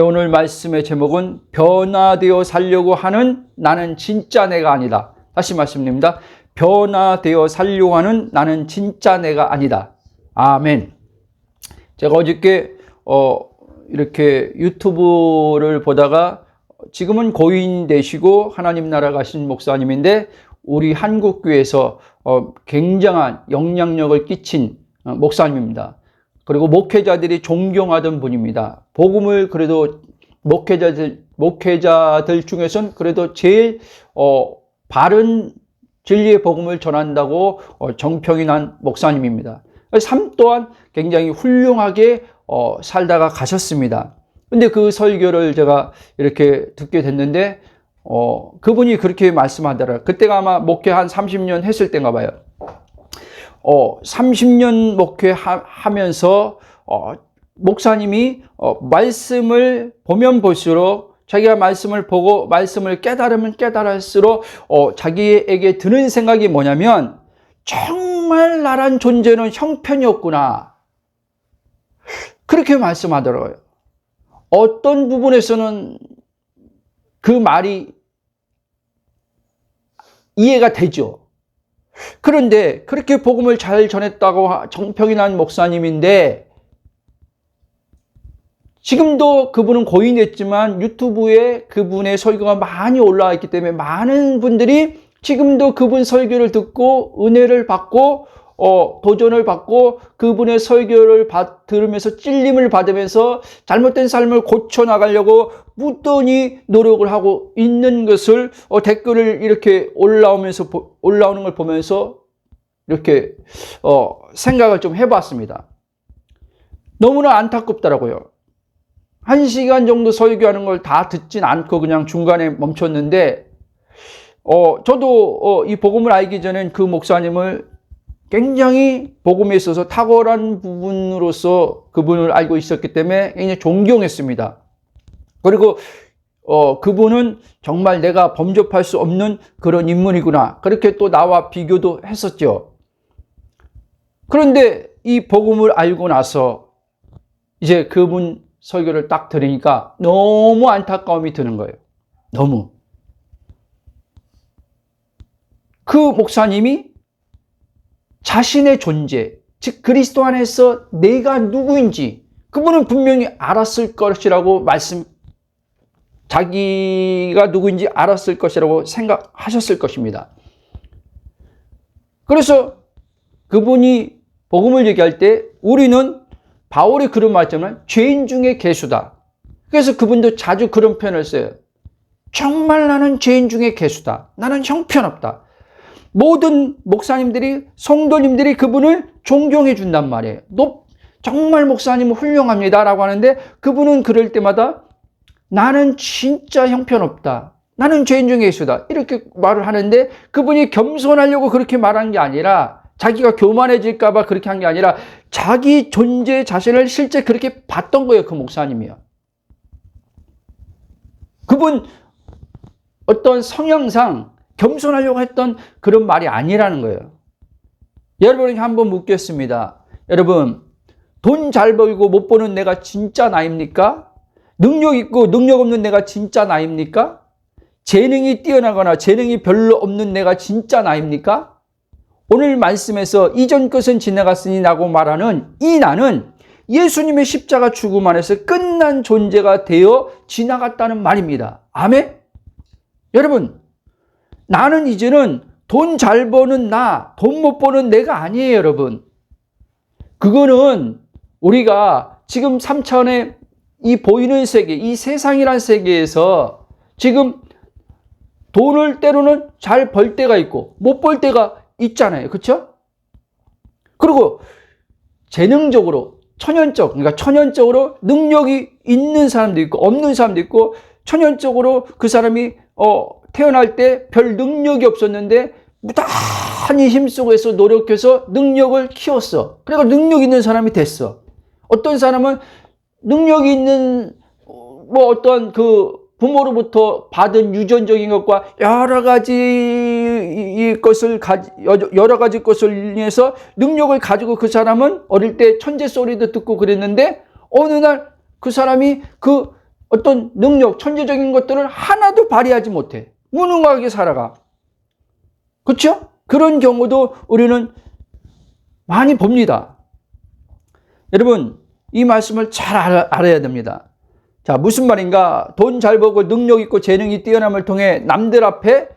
오늘 말씀의 제목은 변화되어 살려고 하는 나는 진짜 내가 아니다. 다시 말씀드립니다. 변화되어 살려고 하는 나는 진짜 내가 아니다. 아멘. 제가 어저께 이렇게 유튜브를 보다가 지금은 고인 되시고 하나님 나라 가신 목사님인데 우리 한국교회에서 굉장한 영향력을 끼친 목사님입니다. 그리고 목회자들이 존경하던 분입니다. 복음을 그래도 목회자들 중에서는 그래도 제일 바른 진리의 복음을 전한다고 정평이 난 목사님입니다. 삶 또한 굉장히 훌륭하게 살다가 가셨습니다. 근데 그 설교를 제가 이렇게 듣게 됐는데 그분이 그렇게 말씀하더라고요. 그때가 아마 목회 한 30년 했을 때인가 봐요. 30년 목회하면서 목사님이 말씀을 보면 볼수록 자기가 말씀을 보고 말씀을 깨달으면 깨달을수록 자기에게 드는 생각이 뭐냐면 정말 나란 존재는 형편이었구나. 그렇게 말씀하더라고요. 어떤 부분에서는 그 말이 이해가 되죠. 그런데 그렇게 복음을 잘 전했다고 정평이 난 목사님인데 지금도 그분은 고인됐지만 유튜브에 그분의 설교가 많이 올라와 있기 때문에 많은 분들이 지금도 그분 설교를 듣고 은혜를 받고 도전을 받고 그분의 설교를 들으면서 찔림을 받으면서 잘못된 삶을 고쳐나가려고 무던히 노력을 하고 있는 것을 댓글을 이렇게 올라오는 걸 보면서 이렇게 생각을 좀 해봤습니다. 너무나 안타깝더라고요. 1시간 정도 설교하는 걸 다 듣진 않고 그냥 중간에 멈췄는데 저도 이 복음을 알기 전엔 그 목사님을 굉장히 복음에 있어서 탁월한 부분으로서 그분을 알고 있었기 때문에 굉장히 존경했습니다. 그리고 그분은 정말 내가 범접할 수 없는 그런 인물이구나. 그렇게 또 나와 비교도 했었죠. 그런데 이 복음을 알고 나서 이제 그분 설교를 딱 들으니까 너무 안타까움이 드는 거예요. 너무. 그 목사님이 자신의 존재, 즉 그리스도 안에서 내가 누구인지 그분은 분명히 알았을 것이라고 자기가 누구인지 알았을 것이라고 생각하셨을 것입니다. 그래서 그분이 복음을 얘기할 때 우리는 바울이 그런 말했지만 죄인 중에 괴수다. 그래서 그분도 자주 그런 표현을 써요. 정말 나는 죄인 중에 괴수다. 나는 형편없다. 모든 목사님들이 성도님들이 그분을 존경해 준단 말이에요. 정말 목사님은 훌륭합니다 라고 하는데 그분은 그럴 때마다 나는 진짜 형편없다. 나는 죄인 중에 괴수다. 이렇게 말을 하는데 그분이 겸손하려고 그렇게 말한 게 아니라 자기가 교만해질까 봐 그렇게 한 게 아니라 자기 존재 자신을 실제 그렇게 봤던 거예요. 그 목사님이요. 그분 어떤 성향상 겸손하려고 했던 그런 말이 아니라는 거예요. 여러분에게 한번 묻겠습니다. 여러분, 돈 잘 벌고 못 버는 내가 진짜 나입니까? 능력 있고 능력 없는 내가 진짜 나입니까? 재능이 뛰어나거나 재능이 별로 없는 내가 진짜 나입니까? 오늘 말씀에서 이전 것은 지나갔으니 라고 말하는 이 나는 예수님의 십자가 죽음 안에서 끝난 존재가 되어 지나갔다는 말입니다. 아멘? 여러분, 나는 이제는 돈 잘 버는 나, 돈 못 버는 내가 아니에요, 여러분. 그거는 우리가 지금 3차원의 이 보이는 세계, 이 세상이란 세계에서 지금 돈을 때로는 잘 벌 때가 있고 못 벌 때가 있잖아요. 그렇죠? 그리고 재능적으로 그러니까 천연적으로 능력이 있는 사람도 있고 없는 사람도 있고 천연적으로 그 사람이 태어날 때 별 능력이 없었는데 무단히 힘쓰고해서 노력해서 능력을 키웠어. 그러니까 능력 있는 사람이 됐어. 어떤 사람은 능력이 있는 어떤 그 부모로부터 받은 유전적인 것과 여러 가지 것을 인해서 능력을 가지고 그 사람은 어릴 때 천재 소리도 듣고 그랬는데 어느 날 그 사람이 그 어떤 능력, 천재적인 것들을 하나도 발휘하지 못해. 무능하게 살아가. 그렇죠? 그런 경우도 우리는 많이 봅니다. 여러분, 이 말씀을 잘 알아야 됩니다. 자, 무슨 말인가? 돈 잘 벌고 능력 있고 재능이 뛰어남을 통해 남들 앞에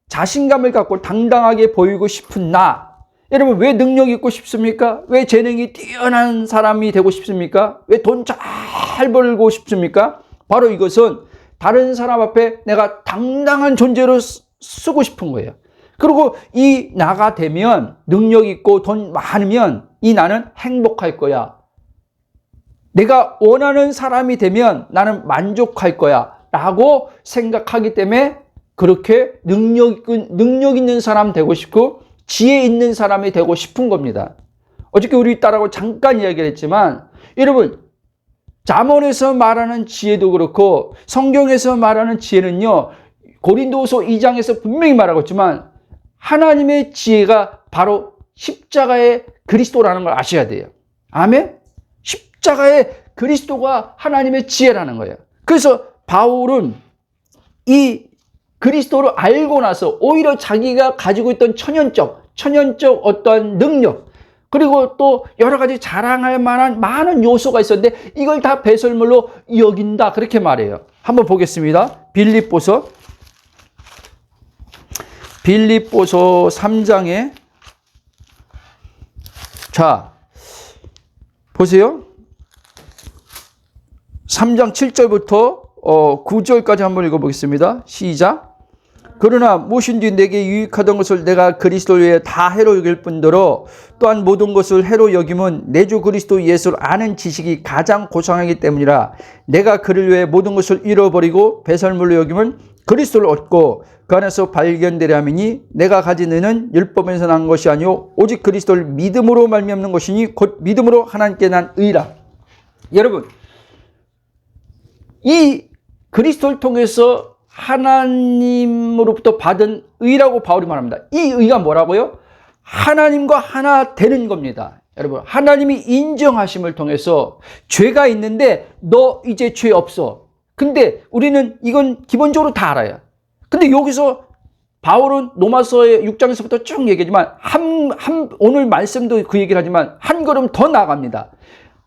자신감을 갖고 당당하게 보이고 싶은 나. 여러분, 왜 능력 있고 싶습니까? 왜 재능이 뛰어난 사람이 되고 싶습니까? 왜 돈 잘 벌고 싶습니까? 바로 이것은 다른 사람 앞에 내가 당당한 존재로 쓰고 싶은 거예요. 그리고 이 나가 되면, 능력 있고 돈 많으면 이 나는 행복할 거야. 내가 원하는 사람이 되면 나는 만족할 거야 라고 생각하기 때문에 그렇게 능력 있는 사람 되고 싶고 지혜 있는 사람이 되고 싶은 겁니다. 어저께 우리 딸하고 잠깐 이야기를 했지만, 여러분, 잠언에서 말하는 지혜도 그렇고 성경에서 말하는 지혜는요, 고린도후서 2장에서 분명히 말하고 있지만 하나님의 지혜가 바로 십자가의 그리스도라는 걸 아셔야 돼요. 아멘? 십자가의 그리스도가 하나님의 지혜라는 거예요. 그래서 바울은 이 그리스도를 알고 나서 오히려 자기가 가지고 있던 천연적 어떤 능력, 그리고 또 여러 가지 자랑할 만한 많은 요소가 있었는데 이걸 다 배설물로 여긴다, 그렇게 말해요. 한번 보겠습니다. 빌립보서 3장에 자 보세요. 3장 7절부터 9절까지 한번 읽어보겠습니다. 시작. 그러나 무엇인 뒤 내게 유익하던 것을 내가 그리스도를 위해 다 해로 여길 뿐더러 또한 모든 것을 해로 여김은 내 주 그리스도 예수를 아는 지식이 가장 고상하기 때문이라. 내가 그를 위해 모든 것을 잃어버리고 배설물로 여김은 그리스도를 얻고 그 안에서 발견되려 함이니 내가 가진 의는 율법에서 난 것이 아니요 오직 그리스도를 믿음으로 말미암는 것이니 곧 믿음으로 하나님께 난 의라. 여러분, 이 그리스도를 통해서 하나님으로부터 받은 의라고 바울이 말합니다. 이 의가 뭐라고요? 하나님과 하나 되는 겁니다. 여러분, 하나님이 인정하심을 통해서 죄가 있는데 너 이제 죄 없어. 근데 우리는 이건 기본적으로 다 알아요. 근데 여기서 바울은 로마서의 6장에서부터 쭉 얘기하지만 오늘 말씀도 그 얘기를 하지만 한 걸음 더 나아갑니다.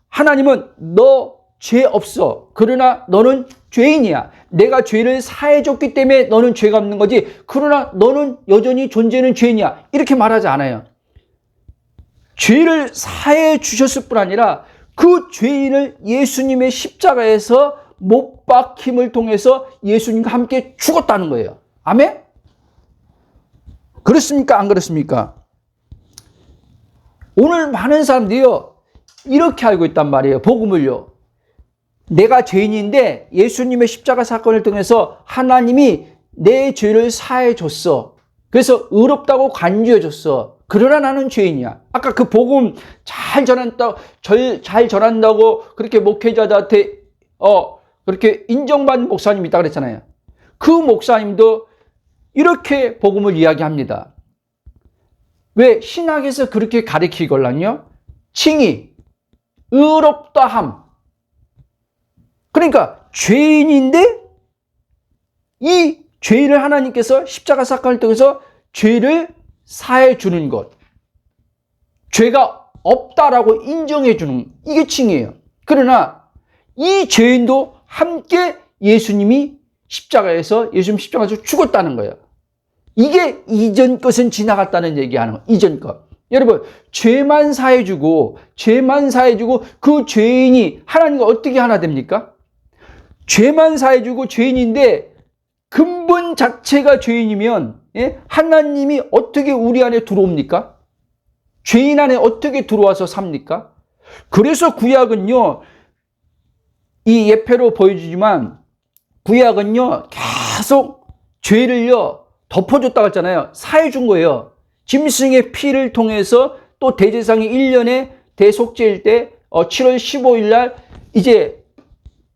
하나님은 너 죄 없어. 그러나 너는 죄인이야. 내가 죄를 사해줬기 때문에 너는 죄가 없는 거지. 그러나 너는 여전히 존재는 죄인이야. 이렇게 말하지 않아요. 죄를 사해 주셨을 뿐 아니라 그 죄인을 예수님의 십자가에서 못 박힘을 통해서 예수님과 함께 죽었다는 거예요. 아멘? 그렇습니까? 안 그렇습니까? 오늘 많은 사람들이요, 이렇게 알고 있단 말이에요. 복음을요. 내가 죄인인데 예수님의 십자가 사건을 통해서 하나님이 내 죄를 사해 줬어. 그래서 의롭다고 간주해 줬어. 그러나 나는 죄인이야. 아까 그 복음 잘 전한다고 그렇게 목회자들한테 그렇게 인정받는 목사님이 있다고 그랬잖아요. 그 목사님도 이렇게 복음을 이야기합니다. 왜? 신학에서 그렇게 가르치걸랑요. 칭의, 의롭다함. 그러니까 죄인인데 이 죄를 하나님께서 십자가 사건을 통해서 죄를 사해 주는 것, 죄가 없다라고 인정해 주는, 이게 칭이에요. 그러나 이 죄인도 함께 예수님 십자가에서 죽었다는 거예요. 이게 이전 것은 지나갔다는 얘기하는 거예요. 이전 것. 여러분, 죄만 사해주고 그 죄인이 하나님과 어떻게 하나 됩니까? 죄만 사해주고 죄인인데 근본 자체가 죄인이면 하나님이 어떻게 우리 안에 들어옵니까? 죄인 안에 어떻게 들어와서 삽니까? 그래서 구약은요, 이 예표로 보여주지만 구약은요 계속 죄를요 덮어줬다고 했잖아요. 사해준 거예요. 짐승의 피를 통해서 또 대제사장이 1년에 대속죄일 때 7월 15일 날 이제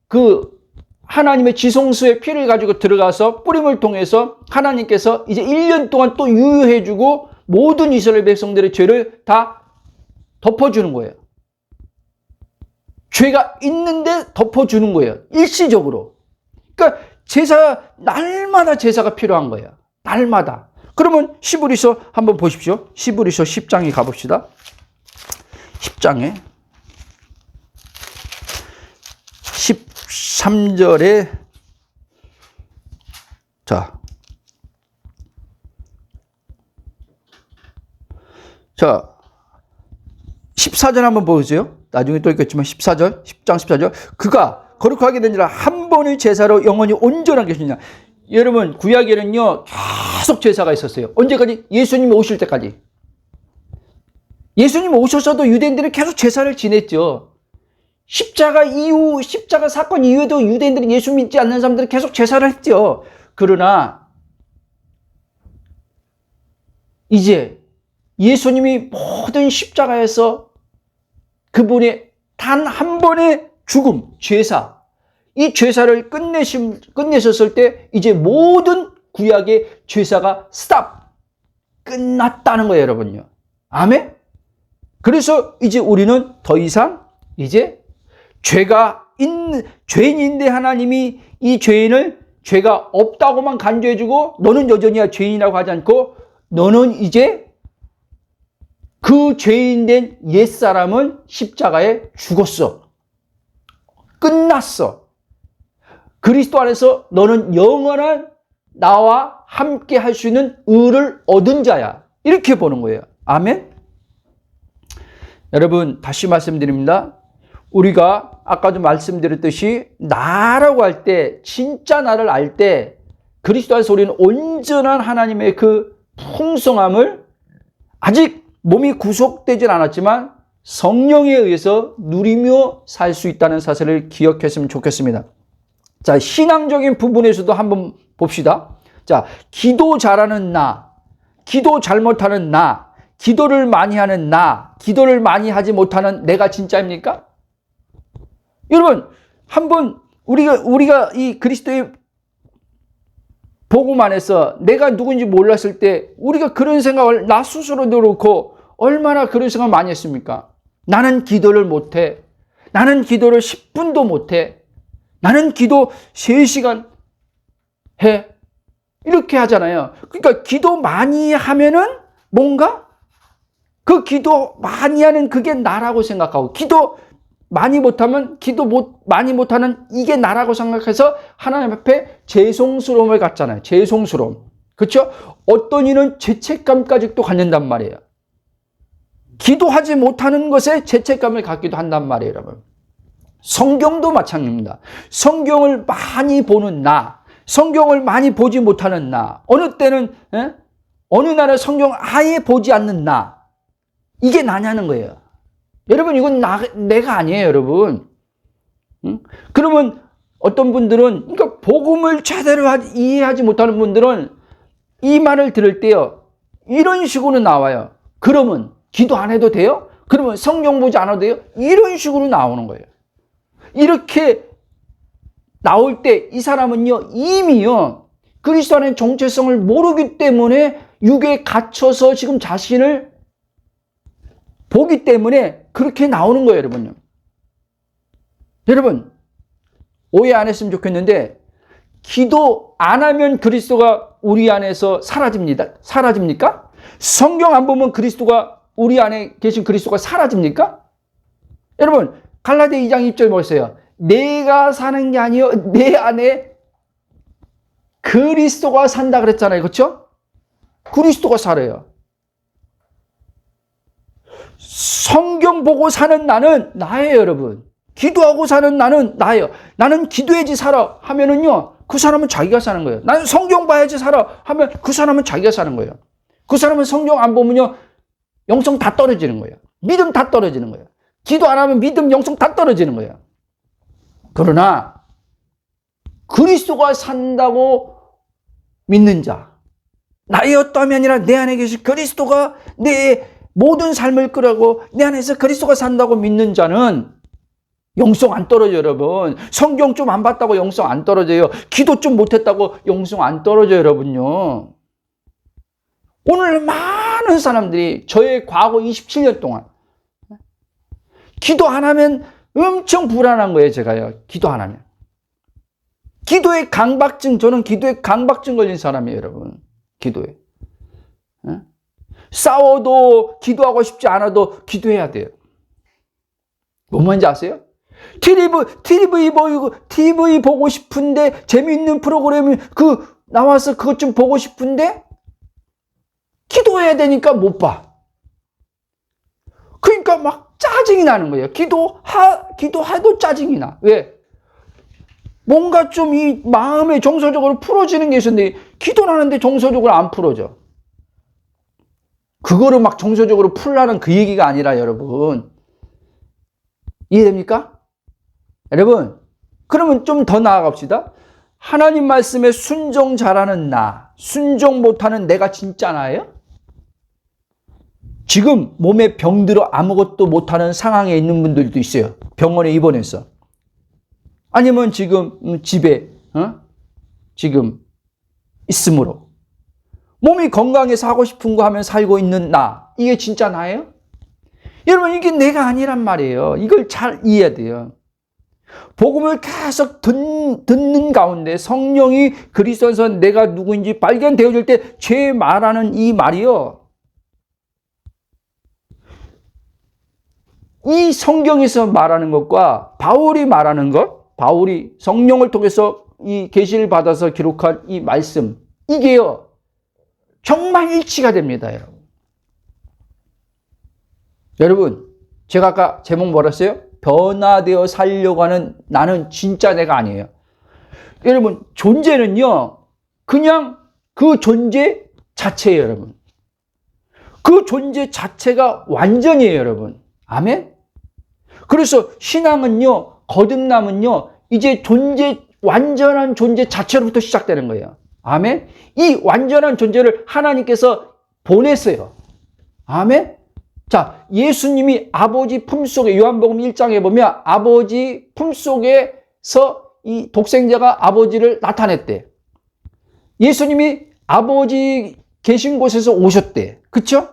그 하나님의 지성소의 피를 가지고 들어가서 뿌림을 통해서 하나님께서 이제 1년 동안 또 유효해주고 모든 이스라엘 백성들의 죄를 다 덮어주는 거예요. 죄가 있는데 덮어주는 거예요. 일시적으로. 그러니까 날마다 제사가 필요한 거예요. 날마다. 그러면 히브리서 한번 보십시오. 히브리서 10장에 가봅시다. 10장에 13절에 자 14절 한번 보세요. 나중에 또 있겠지만 14절, 10장 14절. 그가 거룩하게 된지라 한 번의 제사로 영원히 온전하게 하시느냐. 여러분 구약에는요 계속 제사가 있었어요. 언제까지? 예수님이 오실 때까지. 예수님 오셔서도 유대인들은 계속 제사를 지냈죠. 십자가 사건 이후에도 유대인들은 예수 믿지 않는 사람들은 계속 제사를 했죠. 그러나 이제 예수님이 모든 십자가에서 그분의 단 한 번의 죽음, 제사, 이 제사를 끝내셨을 때 이제 모든 구약의 제사가 스탑! 끝났다는 거예요, 여러분요. 아멘? 그래서 이제 우리는 더 이상 이제 죄인인데 하나님이 이 죄인을 죄가 없다고만 간주해주고 너는 여전히 죄인이라고 하지 않고 너는 이제 그 죄인 된 옛사람은 십자가에 죽었어. 끝났어. 그리스도 안에서 너는 영원한 나와 함께 할 수 있는 의를 얻은 자야. 이렇게 보는 거예요. 아멘? 여러분 다시 말씀드립니다. 우리가 아까도 말씀드렸듯이 나라고 할 때 진짜 나를 알 때 그리스도 안에서 우리는 온전한 하나님의 그 풍성함을 아직 몸이 구속되진 않았지만 성령에 의해서 누리며 살 수 있다는 사실을 기억했으면 좋겠습니다. 자, 신앙적인 부분에서도 한번 봅시다. 자, 기도 잘하는 나, 기도 잘못하는 나, 기도를 많이 하는 나, 기도를 많이 하지 못하는 내가 진짜입니까? 여러분, 한번 우리가 이 그리스도의 복음 안에서 내가 누군지 몰랐을 때 우리가 그런 생각을 나 스스로도 그렇고 얼마나 그런 생각 많이 했습니까? 나는 기도를 못해. 나는 기도를 10분도 못해. 나는 기도 3시간 해. 이렇게 하잖아요. 그러니까 기도 많이 하면은 뭔가 그 기도 많이 하는 그게 나라고 생각하고 기도 많이 못하면 많이 못하는 이게 나라고 생각해서 하나님 앞에 죄송스러움을 갖잖아요. 죄송스러움. 그렇죠? 어떤 이는 죄책감까지 또 갖는단 말이에요. 기도하지 못하는 것에 죄책감을 갖기도 한단 말이에요, 여러분. 성경도 마찬가지입니다. 성경을 많이 보는 나, 성경을 많이 보지 못하는 나, 어느 때는 어느 날에 성경 아예 보지 않는 나, 이게 나냐는 거예요. 여러분 이건 내가 아니에요, 여러분. 그러면 어떤 분들은 그러니까 복음을 제대로 이해하지 못하는 분들은 이 말을 들을 때요 이런 식으로 나와요. 그러면 기도 안 해도 돼요? 그러면 성경 보지 않아도 돼요? 이런 식으로 나오는 거예요. 이렇게 나올 때 이 사람은요 이미요 그리스도 안의 정체성을 모르기 때문에 육에 갇혀서 지금 자신을 보기 때문에 그렇게 나오는 거예요, 여러분요. 여러분, 오해 안 했으면 좋겠는데, 기도 안 하면 그리스도가 우리 안에서 사라집니까? 성경 안 보면 그리스도가 우리 안에 계신 그리스도가 사라집니까? 여러분, 갈라디아 2장 2절 보세요. 내가 사는 게 아니요, 내 안에 그리스도가 산다 그랬잖아요. 그렇죠? 그리스도가 살아요. 성경 보고 사는 나는 나예요, 여러분. 기도하고 사는 나는 나예요. 나는 기도해야지 살아 하면은요, 그 사람은 자기가 사는 거예요. 나는 성경 봐야지 살아 하면 그 사람은 자기가 사는 거예요. 그 사람은 성경 안 보면요, 영성 다 떨어지는 거예요. 믿음 다 떨어지는 거예요. 기도 안 하면 믿음, 영성 다 떨어지는 거예요. 그러나 그리스도가 산다고 믿는 자, 나의 어떠함이 아니라 내 안에 계신 그리스도가 내 모든 삶을 끌어가고 내 안에서 그리스도가 산다고 믿는 자는 영성 안 떨어져요, 여러분. 성경 좀 안 봤다고 영성 안 떨어져요. 기도 좀 못했다고 영성 안 떨어져요, 여러분요. 오늘 많은 사람들이 저의 과거 27년 동안 기도 안 하면 엄청 불안한 거예요, 제가요. 기도 안 하면. 기도의 강박증, 저는 기도의 강박증 걸린 사람이에요, 여러분. 기도에. 싸워도 기도하고 싶지 않아도 기도해야 돼요. 뭔 말인지 아세요? TV 보고 싶은데, 재미있는 프로그램이 나와서 그것 좀 보고 싶은데, 기도해야 되니까 못 봐. 그러니까 막 짜증이 나는 거예요. 기도해도 짜증이 나. 왜? 뭔가 좀 이 마음에 정서적으로 풀어지는 게 있었는데, 기도를 하는데 정서적으로 안 풀어져. 그거를 막 정서적으로 풀라는 그 얘기가 아니라, 여러분. 이해됩니까? 여러분, 그러면 좀 더 나아갑시다. 하나님 말씀에 순종 잘하는 나, 순종 못하는 내가 진짜 나예요? 지금 몸에 병들어 아무것도 못하는 상황에 있는 분들도 있어요. 병원에 입원해서. 아니면 지금 집에 지금 있으므로 몸이 건강해서 하고 싶은 거 하면 살고 있는 나, 이게 진짜 나예요? 여러분, 이게 내가 아니란 말이에요. 이걸 잘 이해해야 돼요. 복음을 계속 듣는 가운데 성령이 그리스도에서 내가 누구인지 발견되어질 때 죄 말하는 이 말이요, 이 성경에서 말하는 것과 바울이 말하는 것, 바울이 성령을 통해서 이 계시를 받아서 기록한 이 말씀, 이게요 정말 일치가 됩니다, 여러분. 여러분, 제가 아까 제목 뭐라 했어요? 변화되어 살려고 하는 나는 진짜 내가 아니에요. 여러분, 존재는요 그냥 그 존재 자체예요, 여러분. 그 존재 자체가 완전이에요, 여러분. 아멘? 그래서 신앙은요, 거듭남은요, 이제 완전한 존재 자체로부터 시작되는 거예요. 아멘? 이 완전한 존재를 하나님께서 보냈어요. 아멘? 자, 예수님이 아버지 품속에, 요한복음 1장에 보면 아버지 품속에서 이 독생자가 아버지를 나타냈대. 예수님이 아버지 계신 곳에서 오셨대. 그쵸?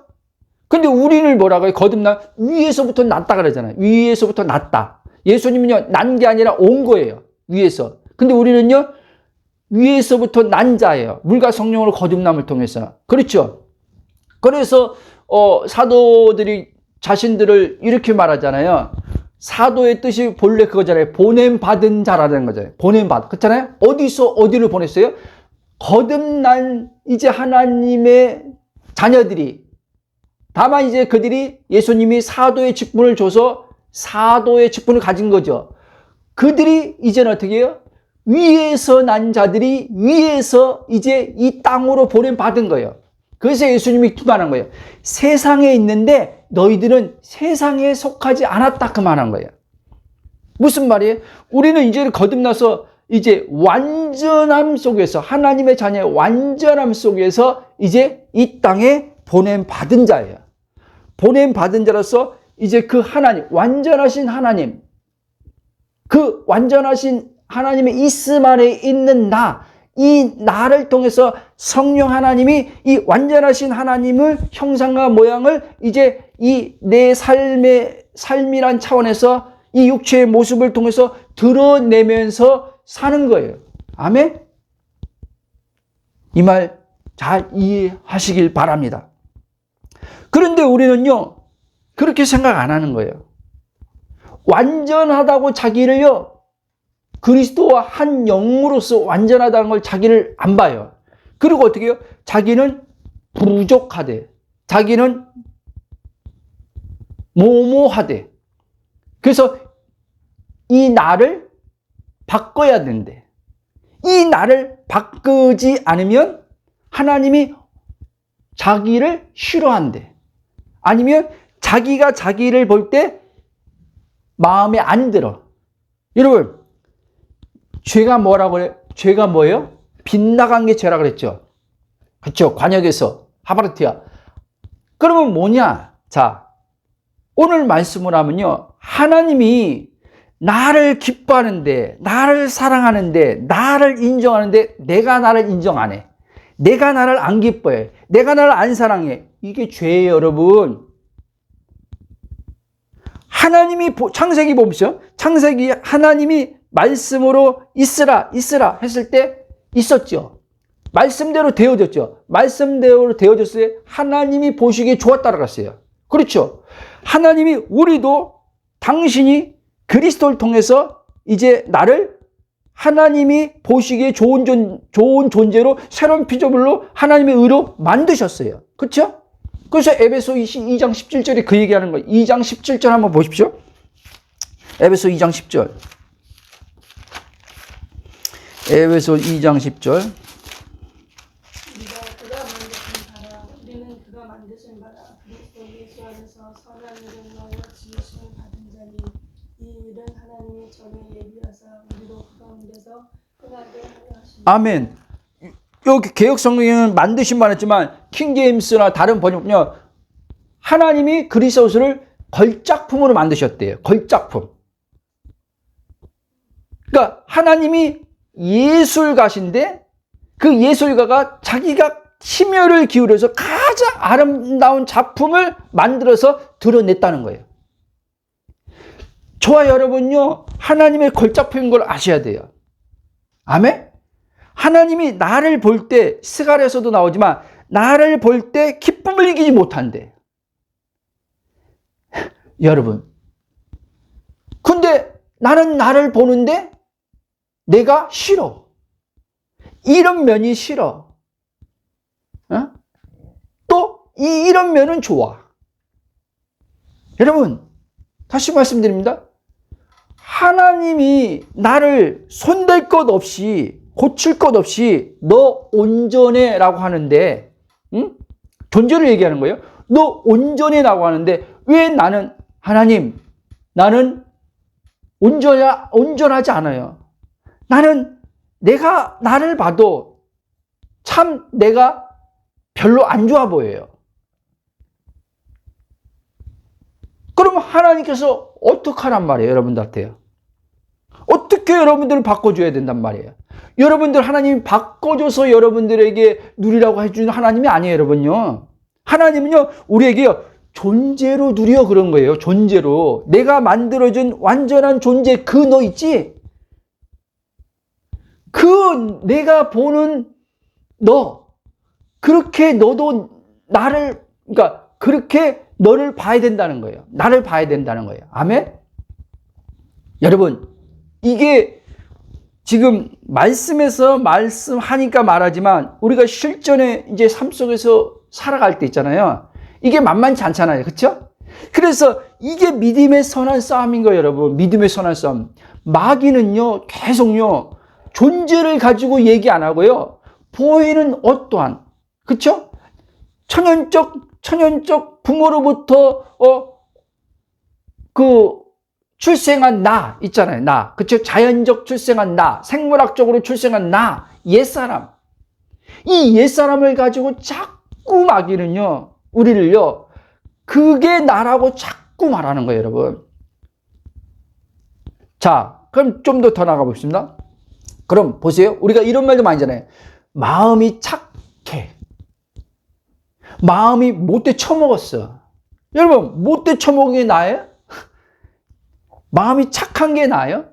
근데 우리를 뭐라고 해요? 거듭나 위에서부터 났다 그러잖아요. 위에서부터 났다. 예수님은요, 난 게 아니라 온 거예요. 위에서. 근데 우리는요, 위에서부터 난 자예요. 물과 성령으로 거듭남을 통해서. 그렇죠? 그래서 사도들이 자신들을 이렇게 말하잖아요. 사도의 뜻이 본래 그거잖아요. 보냄받은 자라는 거잖아요. 보냄받. 그렇잖아요? 어디서 어디를 보냈어요? 거듭난 이제 하나님의 자녀들이, 다만 이제 그들이 예수님이 사도의 직분을 줘서 사도의 직분을 가진 거죠. 그들이 이제는 어떻게 해요? 위에서 난 자들이 위에서 이제 이 땅으로 보냄받은 거예요. 그래서 예수님이 말한 거예요. 세상에 있는데 너희들은 세상에 속하지 않았다, 그 말한 거예요. 무슨 말이에요? 우리는 이제 거듭나서 이제 완전함 속에서, 하나님의 자녀의 완전함 속에서 이제 이 땅에 보냄받은 자예요. 보냄받은 자로서 이제 그 하나님, 완전하신 하나님, 그 완전하신 하나님의 있음 안에 있는 이 나를 통해서 성령 하나님이 이 완전하신 하나님을 형상과 모양을 이제 이 내 삶이란 차원에서 이 육체의 모습을 통해서 드러내면서 사는 거예요. 아멘? 이 말 잘 이해하시길 바랍니다. 그런데 우리는요, 그렇게 생각 안 하는 거예요. 완전하다고 자기를요, 그리스도와 한 영으로서 완전하다는 걸 자기를 안 봐요. 그리고 어떻게 해요? 자기는 부족하대. 자기는 모모하대. 그래서 이 나를 바꿔야 된대. 이 나를 바꾸지 않으면 하나님이 자기를 싫어한대. 아니면 자기가 자기를 볼 때 마음에 안 들어. 여러분, 죄가 뭐라고 그래요? 죄가 뭐예요? 빗나간 게 죄라 그랬죠. 그렇죠? 관역에서 하바르티아. 그러면 뭐냐? 자, 오늘 말씀을 하면요, 하나님이 나를 기뻐하는데, 나를 사랑하는데, 나를 인정하는데 내가 나를 인정 안 해. 내가 나를 안 기뻐해. 내가 나를 안 사랑해. 이게 죄예요, 여러분. 하나님이, 창세기 보십시오. 창세기 하나님이 말씀으로 있으라 했을 때 있었죠. 말씀대로 되어졌죠. 말씀대로 되어졌을 때 하나님이 보시기에 좋았다라고 했어요. 그렇죠. 하나님이 우리도 당신이 그리스도를 통해서 이제 나를 하나님이 보시기에 좋은 존재로 새로운 피조물로 하나님의 의로 만드셨어요. 그렇죠? 그래서 에베소 2장 17절에 그 얘기하는 거예요. 2장 17절 한번 보십시오. 에베소 2장 10절. 에베소 2장 10절. 우리는 그가 만드신 바라 그리스도 예수 안에서 선한 일을 위하여 지으심을 받은 자니 이 일은 하나님이 전에 예비하사 우리로 그 가운데서 행하게 하려 하시니. 아멘. 여기 개역 성경에는 만드신 바 했지만 킹제임스나 다른 번역은요, 하나님이 그리스도를 걸작품으로 만드셨대요. 걸작품. 그러니까 하나님이 예술가신데 그 예술가가 자기가 심혈을 기울여서 가장 아름다운 작품을 만들어서 드러냈다는 거예요. 저와 여러분요, 하나님의 걸작품인 걸 아셔야 돼요. 아멘? 하나님이 나를 볼 때, 스가랴에서도 나오지만 나를 볼 때 기쁨을 이기지 못한대. 여러분, 근데 나는 나를 보는데 내가 싫어. 이런 면이 싫어. 어? 또 이런 면은 좋아. 여러분, 다시 말씀드립니다. 하나님이 나를 손댈 것 없이, 고칠 것 없이 너 온전해 라고 하는데, 응? 존재를 얘기하는 거예요. 너 온전해 라고 하는데 왜 하나님, 나는 온전하지 않아요. 나는 내가 나를 봐도 참 내가 별로 안 좋아 보여요. 그럼 하나님께서 어떡하란 말이에요, 여러분들한테요? 어떻게 여러분들을 바꿔줘야 된단 말이에요? 여러분들 하나님이 바꿔줘서 여러분들에게 누리라고 해주는 하나님이 아니에요, 여러분요. 하나님은요, 우리에게요, 존재로 누려 그런 거예요, 존재로. 내가 만들어준 완전한 존재, 그 너 있지? 그 내가 보는 너, 그렇게 너도 나를, 그러니까 그렇게 너를 봐야 된다는 거예요. 나를 봐야 된다는 거예요. 아멘? 여러분, 이게 지금 말씀에서 말씀하니까 말하지만 우리가 실전에 이제 삶 속에서 살아갈 때 있잖아요. 이게 만만치 않잖아요. 그렇죠? 그래서 이게 믿음의 선한 싸움인 거예요, 여러분. 믿음의 선한 싸움. 마귀는요, 계속요, 존재를 가지고 얘기 안 하고요, 보이는 어떠한, 그렇죠? 천연적 부모로부터 출생한 나 있잖아요. 나. 그쵸? 자연적 출생한 나, 생물학적으로 출생한 나, 옛사람. 이 옛사람을 가지고 자꾸 마귀는요, 우리를요, 그게 나라고 자꾸 말하는 거예요, 여러분. 자, 그럼 좀 더 나가 봅시다. 그럼 보세요. 우리가 이런 말도 많이 하잖아요. 마음이 착해. 마음이 못돼 처먹었어. 여러분, 못돼 처먹은 게 나예요? 마음이 착한 게 나아요?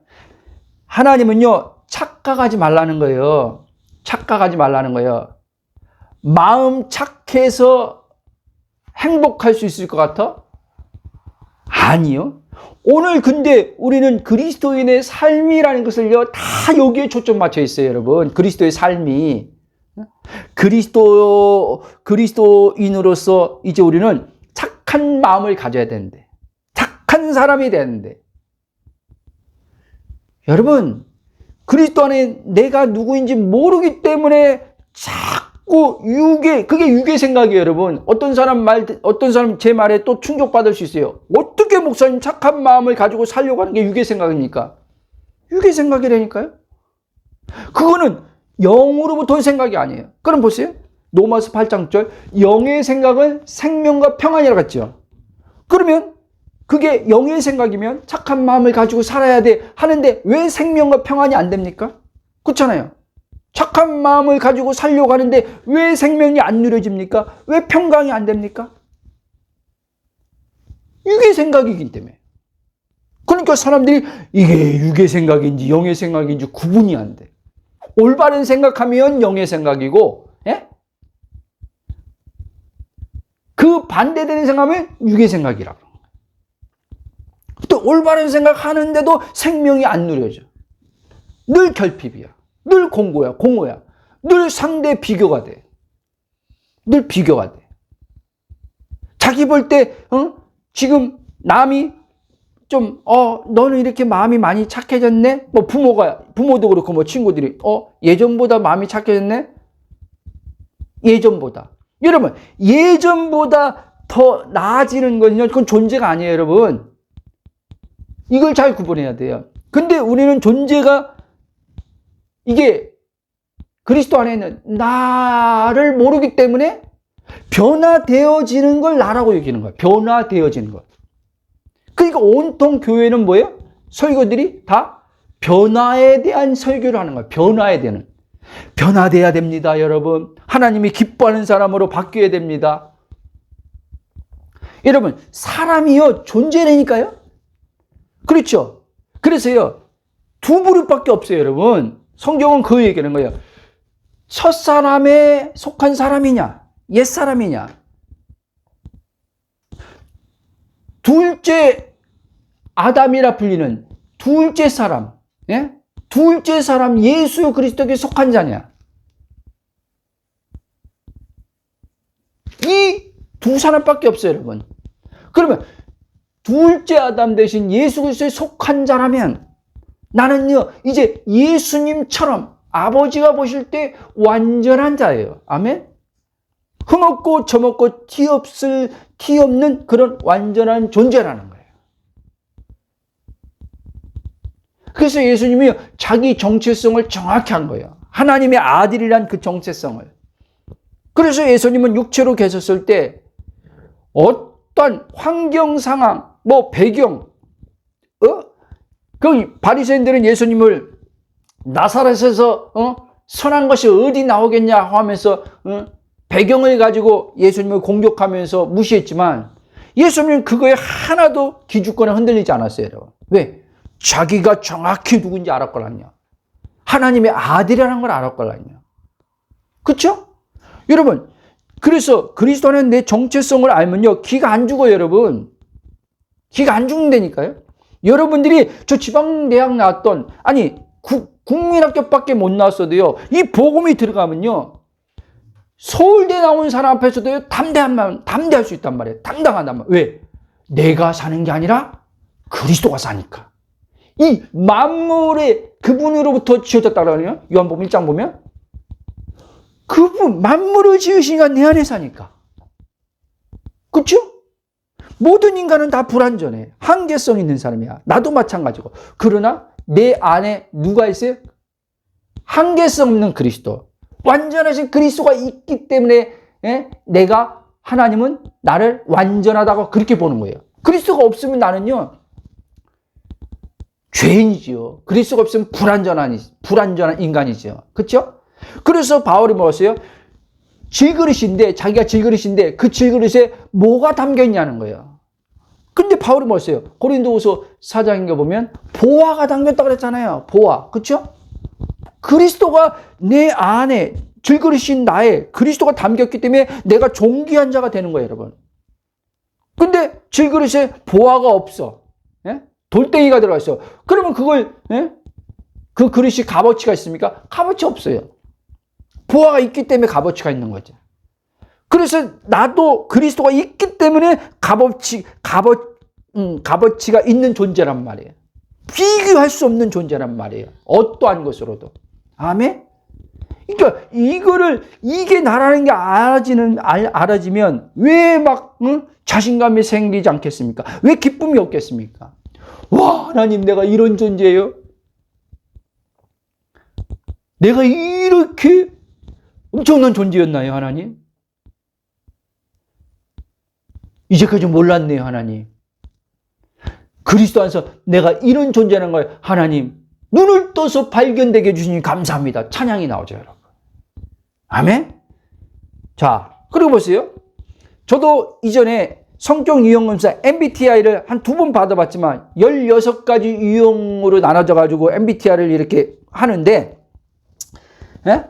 하나님은요, 착각하지 말라는 거예요. 착각하지 말라는 거예요. 마음 착해서 행복할 수 있을 것 같아? 아니요. 오늘 근데 우리는 그리스도인의 삶이라는 것을요, 다 여기에 초점 맞춰 있어요, 여러분. 그리스도의 삶이. 그리스도인으로서 이제 우리는 착한 마음을 가져야 되는데, 착한 사람이 되는데, 여러분, 그리스도 안에 내가 누구인지 모르기 때문에 자꾸 그게 유괴 생각이에요, 여러분. 어떤 사람 제 말에 또 충격받을 수 있어요. 어떻게 목사님 착한 마음을 가지고 살려고 하는 게 유괴 생각입니까? 유괴 생각이라니까요? 그거는 영으로부터의 생각이 아니에요. 그럼 보세요. 로마서 8장 6절. 영의 생각은 생명과 평안이라고 했죠. 그러면 그게 영의 생각이면 착한 마음을 가지고 살아야 돼 하는데 왜 생명과 평안이 안 됩니까? 그렇잖아요. 착한 마음을 가지고 살려고 하는데 왜 생명이 안 누려집니까? 왜 평강이 안 됩니까? 유괴 생각이기 때문에. 그러니까 사람들이 이게 육의 생각인지 영의 생각인지 구분이 안 돼. 올바른 생각하면 영의 생각이고, 예? 그 반대되는 생각하면 육의 생각이라고. 또 올바른 생각하는데도 생명이 안 누려져. 늘 결핍이야. 늘 공고야. 늘 상대 비교가 돼. 늘 비교가 돼. 자기 볼 때, 지금 남이 좀, 너는 이렇게 마음이 많이 착해졌네? 뭐 부모도 그렇고 뭐 친구들이, 예전보다 마음이 착해졌네? 예전보다. 여러분, 예전보다 더 나아지는 건요, 그건 존재가 아니에요, 여러분. 이걸 잘 구분해야 돼요. 근데 우리는 존재가, 이게 그리스도 안에 있는 나를 모르기 때문에 변화되어지는 걸 나라고 여기는 거예요. 변화되어지는 것. 그러니까 온통 교회는 뭐예요? 설교들이 다 변화에 대한 설교를 하는 거예요. 변화돼야 됩니다, 여러분. 하나님이 기뻐하는 사람으로 바뀌어야 됩니다. 여러분, 사람이요, 존재라니까요? 그렇죠? 그래서요, 두 부류밖에 없어요, 여러분. 성경은 그 얘기하는 거예요. 첫사람에 속한 사람이냐, 옛사람이냐. 둘째 아담이라 불리는 둘째 사람, 예? 둘째 사람 예수 그리스도께 속한 자냐. 이 두 사람밖에 없어요, 여러분. 그러면 둘째 아담 대신 예수 그리스도에 속한 자라면 나는요, 이제 예수님처럼 아버지가 보실 때 완전한 자예요. 아멘? 흠없고 점없고 티 없는 그런 완전한 존재라는 거예요. 그래서 예수님이 자기 정체성을 정확히 한 거예요. 하나님의 아들이란 그 정체성을. 그래서 예수님은 육체로 계셨을 때 어떤 환경 상황, 뭐 배경, 그 바리새인들은 예수님을 나사렛에서 선한 것이 어디 나오겠냐 하면서 배경을 가지고 예수님을 공격하면서 무시했지만 예수님은 그거에 하나도 기죽거나 흔들리지 않았어요. 여러분. 왜? 자기가 정확히 누군지 알았거든요. 하나님의 아들이라는 걸 알았거든요. 그렇죠? 여러분, 그래서 그리스도 안에 내 정체성을 알면요, 기가 안 죽어요, 여러분. 기가 안 죽는다니까요. 여러분들이 저 지방대학 나왔던, 아니 국민학교밖에 못 나왔어도요, 이 복음이 들어가면요, 서울대 나온 사람 앞에서도 담대할 수 있단 말이에요. 당당하단 말이에요. 왜? 내가 사는 게 아니라 그리스도가 사니까. 이 만물의 그분으로부터 지어졌다고 하네요. 요한복음 1장 보면 그분 만물을 지으시니까 내 안에 사니까. 그렇죠? 모든 인간은 다 불완전해. 한계성 있는 사람이야. 나도 마찬가지고. 그러나 내 안에 누가 있어요? 한계성 없는 그리스도. 완전하신 그리스도가 있기 때문에 하나님은 나를 완전하다고 그렇게 보는 거예요. 그리스도가 없으면 나는요, 죄인이지요. 그리스도가 없으면 불완전한 인간이죠. 그렇죠? 그래서 바울이 뭐였어요? 자기가 질그릇인데 그 질그릇에 뭐가 담겨 있냐는 거예요. 근데 바울이 뭐였어요? 고린도후서 4장인가 보면 보화가 담겼다고 그랬잖아요. 보화. 그렇죠? 그리스도가 내 안에 질그릇인 나에 그리스도가 담겼기 때문에 내가 존귀한 자가 되는 거예요, 여러분. 근데 질그릇에 보화가 없어. 예? 돌덩이가 들어가 있어. 그러면 그 그릇이 값어치가 있습니까? 값어치 없어요. 보화가 있기 때문에 값어치가 있는 거죠. 그래서 나도 그리스도가 있기 때문에 값어치가 있는 존재란 말이에요. 비교할 수 없는 존재란 말이에요. 어떠한 것으로도. 아멘? 그러니까 이게 나라는 게 알아지면 왜 막 자신감이 생기지 않겠습니까? 왜 기쁨이 없겠습니까? 와, 하나님, 내가 이런 존재예요? 내가 이렇게 엄청난 존재였나요, 하나님? 이제까지 몰랐네요, 하나님. 그리스도 안에서 내가 이런 존재라는 걸 하나님 눈을 떠서 발견되게 해주시니 감사합니다. 찬양이 나오죠, 여러분. 아멘? 자, 그리고 보세요. 저도 이전에 성격 유형 검사 MBTI를 한 2번 받아봤지만 16가지 유형으로 나눠져 가지고 MBTI를 이렇게 하는데, 예?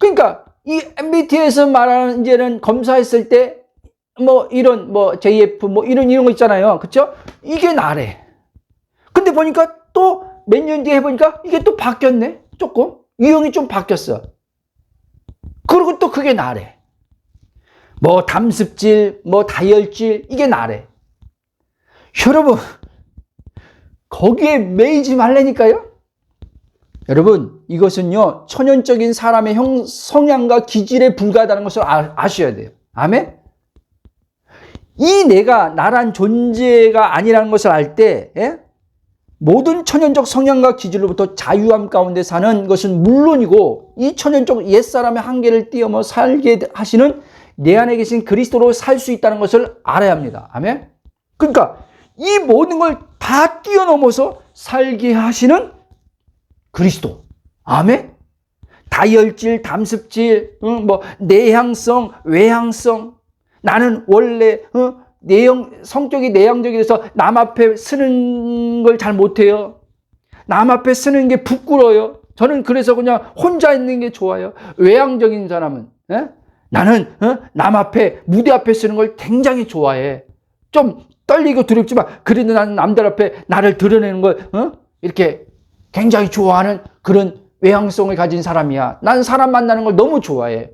그러니까 이 MBTI에서 말하는 이제는 검사했을 때 뭐 이런 뭐 JF 뭐 이런 거 있잖아요. 그쵸? 이게 나래. 근데 보니까 또 몇 년 뒤에 해보니까 이게 또 바뀌었네. 조금 유형이 좀 바뀌었어. 그리고 또 그게 나래. 뭐 담습질, 뭐 다혈질, 이게 나래. 여러분, 거기에 매이지 말라니까요. 여러분, 이것은요 천연적인 사람의 성향과 기질에 불과하다는 것을 아셔야 돼요. 아멘? 이 내가 나란 존재가 아니라는 것을 알 때, 예? 모든 천연적 성향과 기질로부터 자유함 가운데 사는 것은 물론이고, 이 천연적 옛사람의 한계를 뛰어넘어 살게 하시는 내 안에 계신 그리스도로 살 수 있다는 것을 알아야 합니다. 아멘? 그러니까 이 모든 걸 다 뛰어넘어서 살게 하시는 그리스도. 아멘? 다혈질, 담습질, 뭐 내향성, 외향성. 나는 원래 성격이 내향적이라서 남 앞에 쓰는 걸 잘 못해요. 남 앞에 쓰는 게 부끄러워요. 저는 그래서 그냥 혼자 있는 게 좋아요. 외향적인 사람은, 예? 나는 남 앞에, 무대 앞에 쓰는 걸 굉장히 좋아해. 좀 떨리고 두렵지만 그래도 나는 남들 앞에 나를 드러내는 걸 이렇게 굉장히 좋아하는 그런 외향성을 가진 사람이야. 난 사람 만나는 걸 너무 좋아해.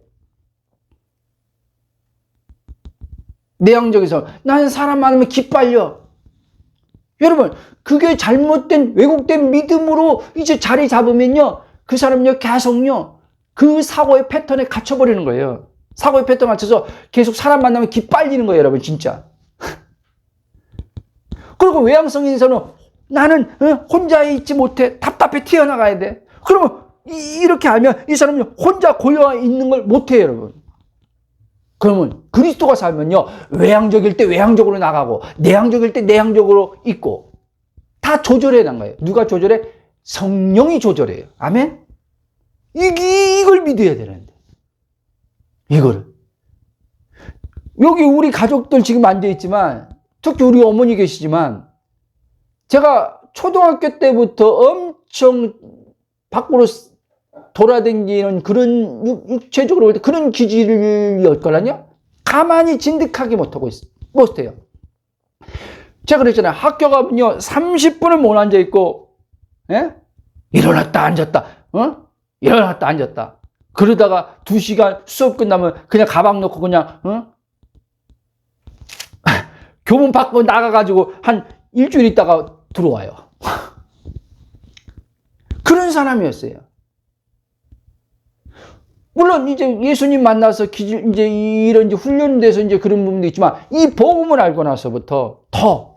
내향적에서 나는 사람 만나면 기빨려. 여러분, 그게 잘못된 왜곡된 믿음으로 이제 자리 잡으면요, 그 사람은요 계속요 그 사고의 패턴에 갇혀버리는 거예요. 사고의 패턴 맞춰서 계속 사람 만나면 기빨리는 거예요, 여러분. 진짜. 그리고 외향성 있는 사람은 나는 혼자 있지 못해. 답답해 튀어나가야 돼. 그러면 이렇게 하면 이 사람은 혼자 고여 있는 걸 못해요, 여러분. 그러면 그리스도가 살면요, 외향적일 때 외향적으로 나가고 내향적일 때 내향적으로 있고 다 조절해 난 거예요. 누가 조절해? 성령이 조절해요. 아멘? 이걸 믿어야 되는데. 이거를. 여기 우리 가족들 지금 앉아있지만, 특히 우리 어머니 계시지만, 제가 초등학교 때부터 엄청 밖으로 돌아다니는 그런 육체적으로 그런 기질이었거든요. 가만히 진득하게 못해요. 제가 그랬잖아요. 학교 가면요 30분을 못 앉아있고, 예? 일어났다 앉았다, 일어났다 앉았다. 그러다가 2시간 수업 끝나면 그냥 가방 놓고 그냥 교문 밖으로 나가가지고 한 일주일 있다가 들어와요. 그런 사람이었어요. 물론 이제 예수님 만나서 이제 이런 훈련돼서 이제 그런 부분도 있지만, 이 복음을 알고 나서부터 더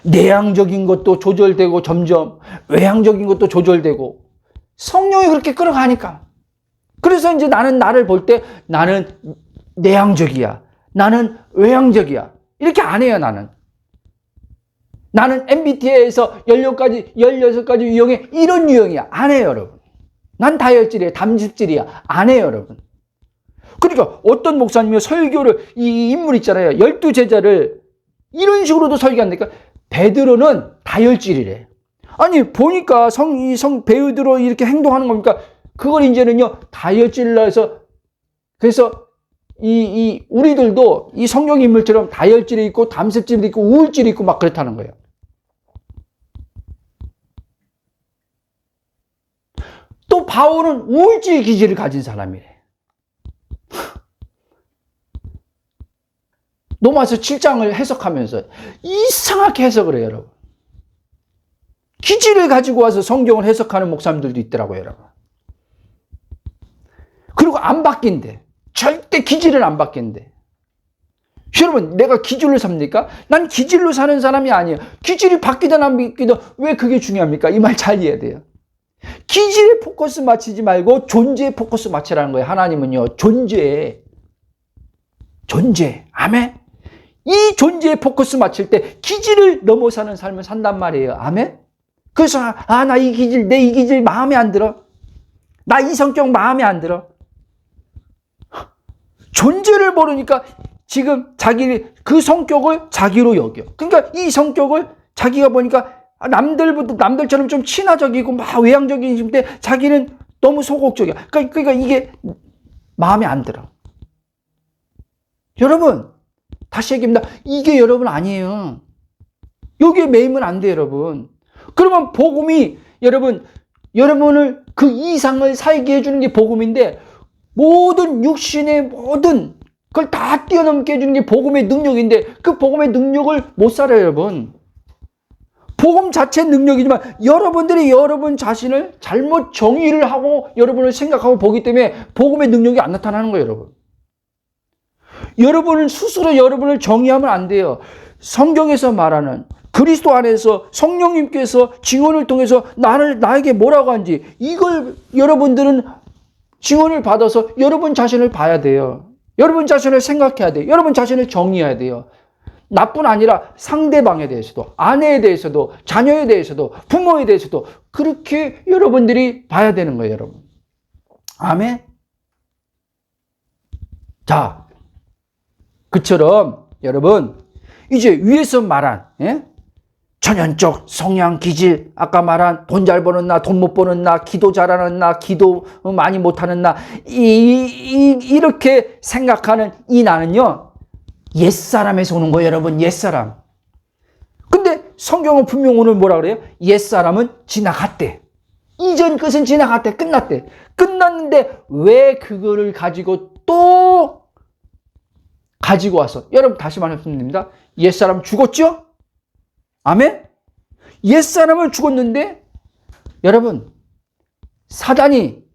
내향적인 것도 조절되고 점점 외향적인 것도 조절되고 성령이 그렇게 끌어가니까. 그래서 이제 나는 나를 볼 때 나는 내향적이야, 나는 외향적이야, 이렇게 안 해요. 나는 MBTI에서 16가지 유형의 이런 유형이야, 안 해요, 여러분. 난 다혈질이야, 담습질이야, 안 해요, 여러분. 그러니까 어떤 목사님이 설교를, 이 인물 있잖아요, 12제자를 이런 식으로도 설교한다니까. 베드로는 다혈질이래. 아니 보니까 베드로 이렇게 행동하는 겁니까? 그걸 이제는요 다혈질로 해서, 그래서 우리들도 이 성령 인물처럼 다혈질이 있고 담습질이 있고 우울질이 있고 막 그렇다는 거예요. 또 바울은 우울질 기질을 가진 사람이래. 로마서 7장을 해석하면서 이상하게 해석을 해요, 여러분. 기질을 가지고 와서 성경을 해석하는 목사님들도 있더라고요, 여러분. 그리고 안 바뀐대. 절대 기질을 안 바뀐대. 여러분, 내가 기질로 삽니까? 난 기질로 사는 사람이 아니에요. 기질이 바뀌든 안 바뀌든 왜 그게 중요합니까? 이 말 잘 이해해야 돼요. 기질에 포커스 맞추지 말고 존재에 포커스 맞추라는 거예요. 하나님은요, 존재. 아멘? 이 존재에 포커스 맞출 때 기질을 넘어 사는 삶을 산단 말이에요. 아멘? 그래서 나 이 기질, 내 이 기질 마음에 안 들어. 나 이 성격 마음에 안 들어. 존재를 모르니까 지금 그 성격을 자기로 여겨. 그러니까 이 성격을 자기가 보니까 남들처럼 좀 친화적이고 막 외향적인데 자기는 너무 소극적이야. 그러니까 이게 마음에 안 들어. 여러분, 다시 얘기합니다. 이게 여러분 아니에요. 여기에 매이면 안 돼요, 여러분. 그러면 복음이 여러분을 그 이상을 살게 해주는 게 복음인데, 모든 육신의 모든 그걸 다 뛰어넘게 해주는 게 복음의 능력인데, 그 복음의 능력을 못 살아요, 여러분. 복음 자체의 능력이지만 여러분들이 여러분 자신을 잘못 정의를 하고 여러분을 생각하고 보기 때문에 복음의 능력이 안 나타나는 거예요, 여러분. 여러분은 스스로 여러분을 정의하면 안 돼요. 성경에서 말하는 그리스도 안에서 성령님께서 증언을 통해서 나에게 뭐라고 한지 이걸 여러분들은 증언을 받아서 여러분 자신을 봐야 돼요. 여러분 자신을 생각해야 돼요. 여러분 자신을 정의해야 돼요. 나뿐 아니라 상대방에 대해서도, 아내에 대해서도, 자녀에 대해서도, 부모에 대해서도 그렇게 여러분들이 봐야 되는 거예요, 여러분. 아멘? 자, 그처럼 여러분 이제 위에서 말한 전형적 성향 기질, 아까 말한 돈 잘 버는 나, 돈 못 버는 나, 기도 잘하는 나, 기도 많이 못하는 나, 이렇게 생각하는 이 나는요 옛사람에서 오는 거예요, 여러분. 옛사람. 근데 성경은 분명 오늘 뭐라 그래요? 옛사람은 지나갔대. 이전 것은 지나갔대. 끝났대. 끝났는데 왜 그거를 가지고 또 가지고 왔어? 여러분 다시 말씀드립니다. 옛사람 죽었죠? 아멘? 옛사람을 죽었는데 여러분 사단이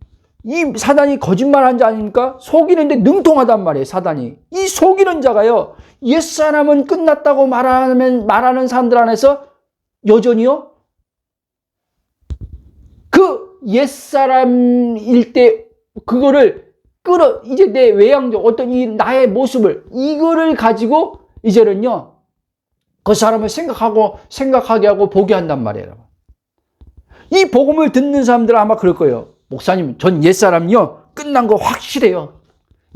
거짓말한 자 아닙니까? 속이는데 능통하단 말이에요, 사단이. 이 속이는 자가요, 옛사람은 끝났다고 말하는 사람들 안에서 여전히요, 그 옛사람일 때, 그거를 이제 내 외향적, 어떤 나의 모습을, 이거를 가지고, 이제는요, 그 사람을 생각하게 하고 보게 한단 말이에요. 이 복음을 듣는 사람들은 아마 그럴 거예요. 목사님, 전 옛사람이요 끝난 거 확실해요.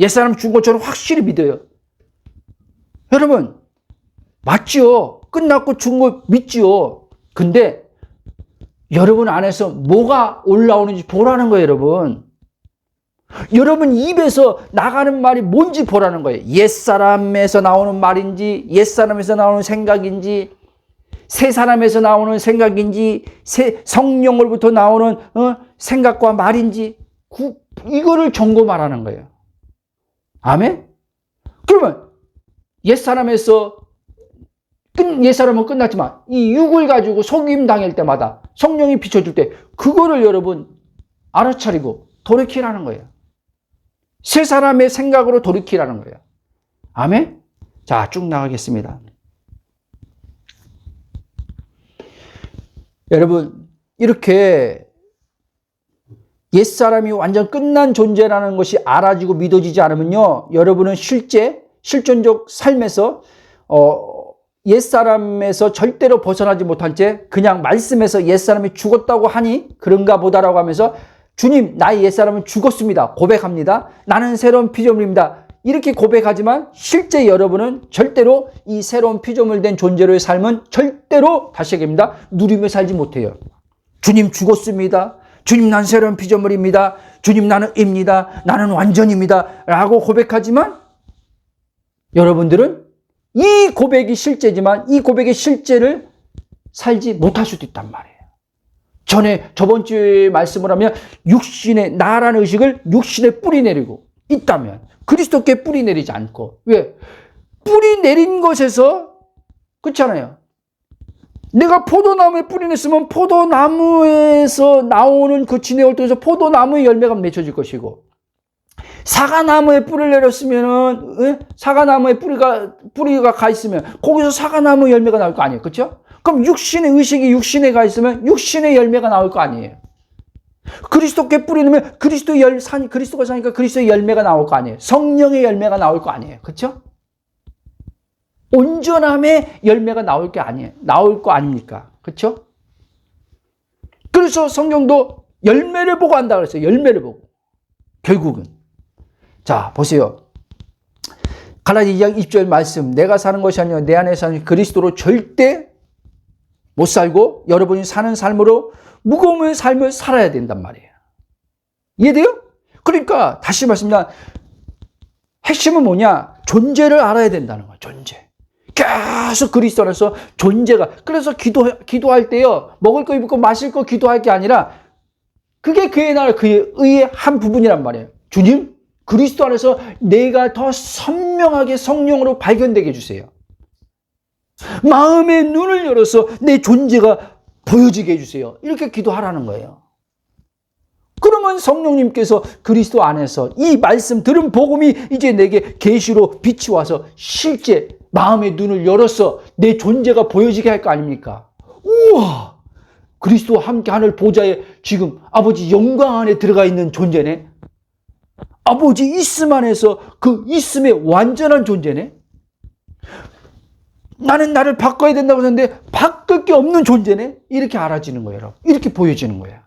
옛사람 죽은 것처럼 확실히 믿어요. 여러분 맞죠? 끝났고 죽은 거 믿죠? 근데 여러분 안에서 뭐가 올라오는지 보라는 거예요, 여러분. 여러분 입에서 나가는 말이 뭔지 보라는 거예요. 옛사람에서 나오는 말인지, 옛사람에서 나오는 생각인지, 새 사람에서 나오는 생각인지, 성령으로부터 나오는 생각과 말인지, 이거를 점검하라는 거예요. 아멘? 그러면 옛사람은 끝났지만 이 육을 가지고 속임 당할 때마다 성령이 비춰줄 때 그거를 여러분 알아차리고 돌이키라는 거예요. 새 사람의 생각으로 돌이키라는 거예요. 아멘? 자, 쭉 나가겠습니다. 여러분, 이렇게 옛사람이 완전 끝난 존재라는 것이 알아지고 믿어지지 않으면요, 여러분은 실존적 삶에서 옛사람에서 절대로 벗어나지 못한 채 그냥 말씀에서 옛사람이 죽었다고 하니 그런가 보다라고 하면서 주님, 나의 옛사람은 죽었습니다. 고백합니다. 나는 새로운 피조물입니다. 이렇게 고백하지만 실제 여러분은 절대로 이 새로운 피조물 된 존재로의 삶은 절대로, 다시 얘기합니다, 누리며 살지 못해요. 주님 죽었습니다. 주님, 난 새로운 피조물입니다. 주님, 나는 입니다. 나는 완전입니다. 라고 고백하지만 여러분들은 이 고백이 실제지만 이 고백의 실제를 살지 못할 수도 있단 말이에요. 저번 주에 말씀을 하면 나라는 의식을 육신에 뿌리 내리고 있다면 그리스도께 뿌리 내리지 않고, 왜? 뿌리 내린 것에서, 그렇잖아요. 내가 포도나무에 뿌리 냈으면 포도나무에서 나오는 그 진액을 통해서 포도나무의 열매가 맺혀질 것이고, 사과나무에 뿌리를 내렸으면은, 사과나무에 뿌리가 가 있으면 거기서 사과나무 열매가 나올 거 아니에요. 그렇죠? 그럼 육신의 의식이 육신에 가 있으면 육신의 열매가 나올 거 아니에요. 그리스도께 뿌리 넣으면 그리스도가 사니까 그리스도의 열매가 나올 거 아니에요. 성령의 열매가 나올 거 아니에요. 그렇죠? 온전함의 열매가 나올 거 아닙니까? 그렇죠? 그래서 성경도 열매를 보고 한다 그랬어요. 열매를 보고. 결국은. 자, 보세요. 갈라디아 2장 20절 말씀, 내가 사는 것이 아니라 내 안에 사는 그리스도로 절대 못 살고 여러분이 사는 삶으로 무거운 삶을 살아야 된단 말이에요. 이해돼요? 그러니까 다시 말씀드리면 핵심은 뭐냐? 존재를 알아야 된다는 거야. 존재. 계속 그리스도 안에서 존재가. 그래서 기도할 때요, 먹을 거 입을 거 마실 거 기도할 게 아니라 그게 그의 나라 그의 의의 한 부분이란 말이에요. 주님, 그리스도 안에서 내가 더 선명하게 성령으로 발견되게 해주세요. 마음의 눈을 열어서 내 존재가 보여지게 해주세요. 이렇게 기도하라는 거예요. 그러면 성령님께서 그리스도 안에서 이 말씀 들은 복음이 이제 내게 계시로 빛이 와서 실제 마음의 눈을 열어서 내 존재가 보여지게 할 거 아닙니까? 우와! 그리스도와 함께 하늘 보좌에 지금 아버지 영광 안에 들어가 있는 존재네. 아버지 있음 안에서 그 있음의 완전한 존재네. 나는 나를 바꿔야 된다고 했는데 바꿀 게 없는 존재네. 이렇게 알아지는 거예요, 여러분. 이렇게 보여지는 거예요.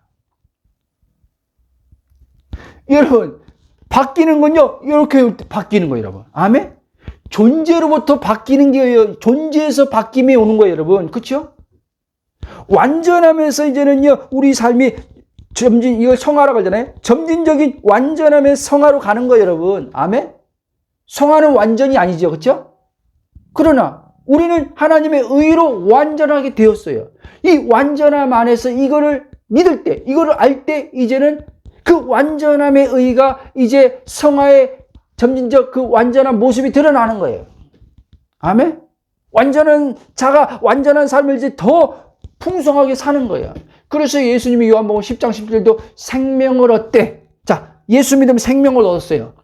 여러분, 바뀌는 건요, 이렇게 바뀌는 거예요, 여러분. 아멘? 존재로부터 바뀌는 게 존재에서 바뀜이 오는 거예요, 여러분. 그렇죠? 완전하면서 이제는요, 우리 삶이 이걸 성화라고 하잖아요. 점진적인 완전함의 성화로 가는 거예요, 여러분. 아멘? 성화는 완전이 아니죠, 그렇죠? 그러나 우리는 하나님의 의로 완전하게 되었어요. 이 완전함 안에서 이거를 믿을 때, 이거를 알 때 이제는 그 완전함의 의가 이제 성화의 점진적 그 완전한 모습이 드러나는 거예요. 아멘? 완전한 자가 완전한 삶을 이제 더 풍성하게 사는 거예요. 그래서 예수님이 요한복음 10장 17절도 생명을 얻되, 자, 예수 믿으면 생명을 얻었어요.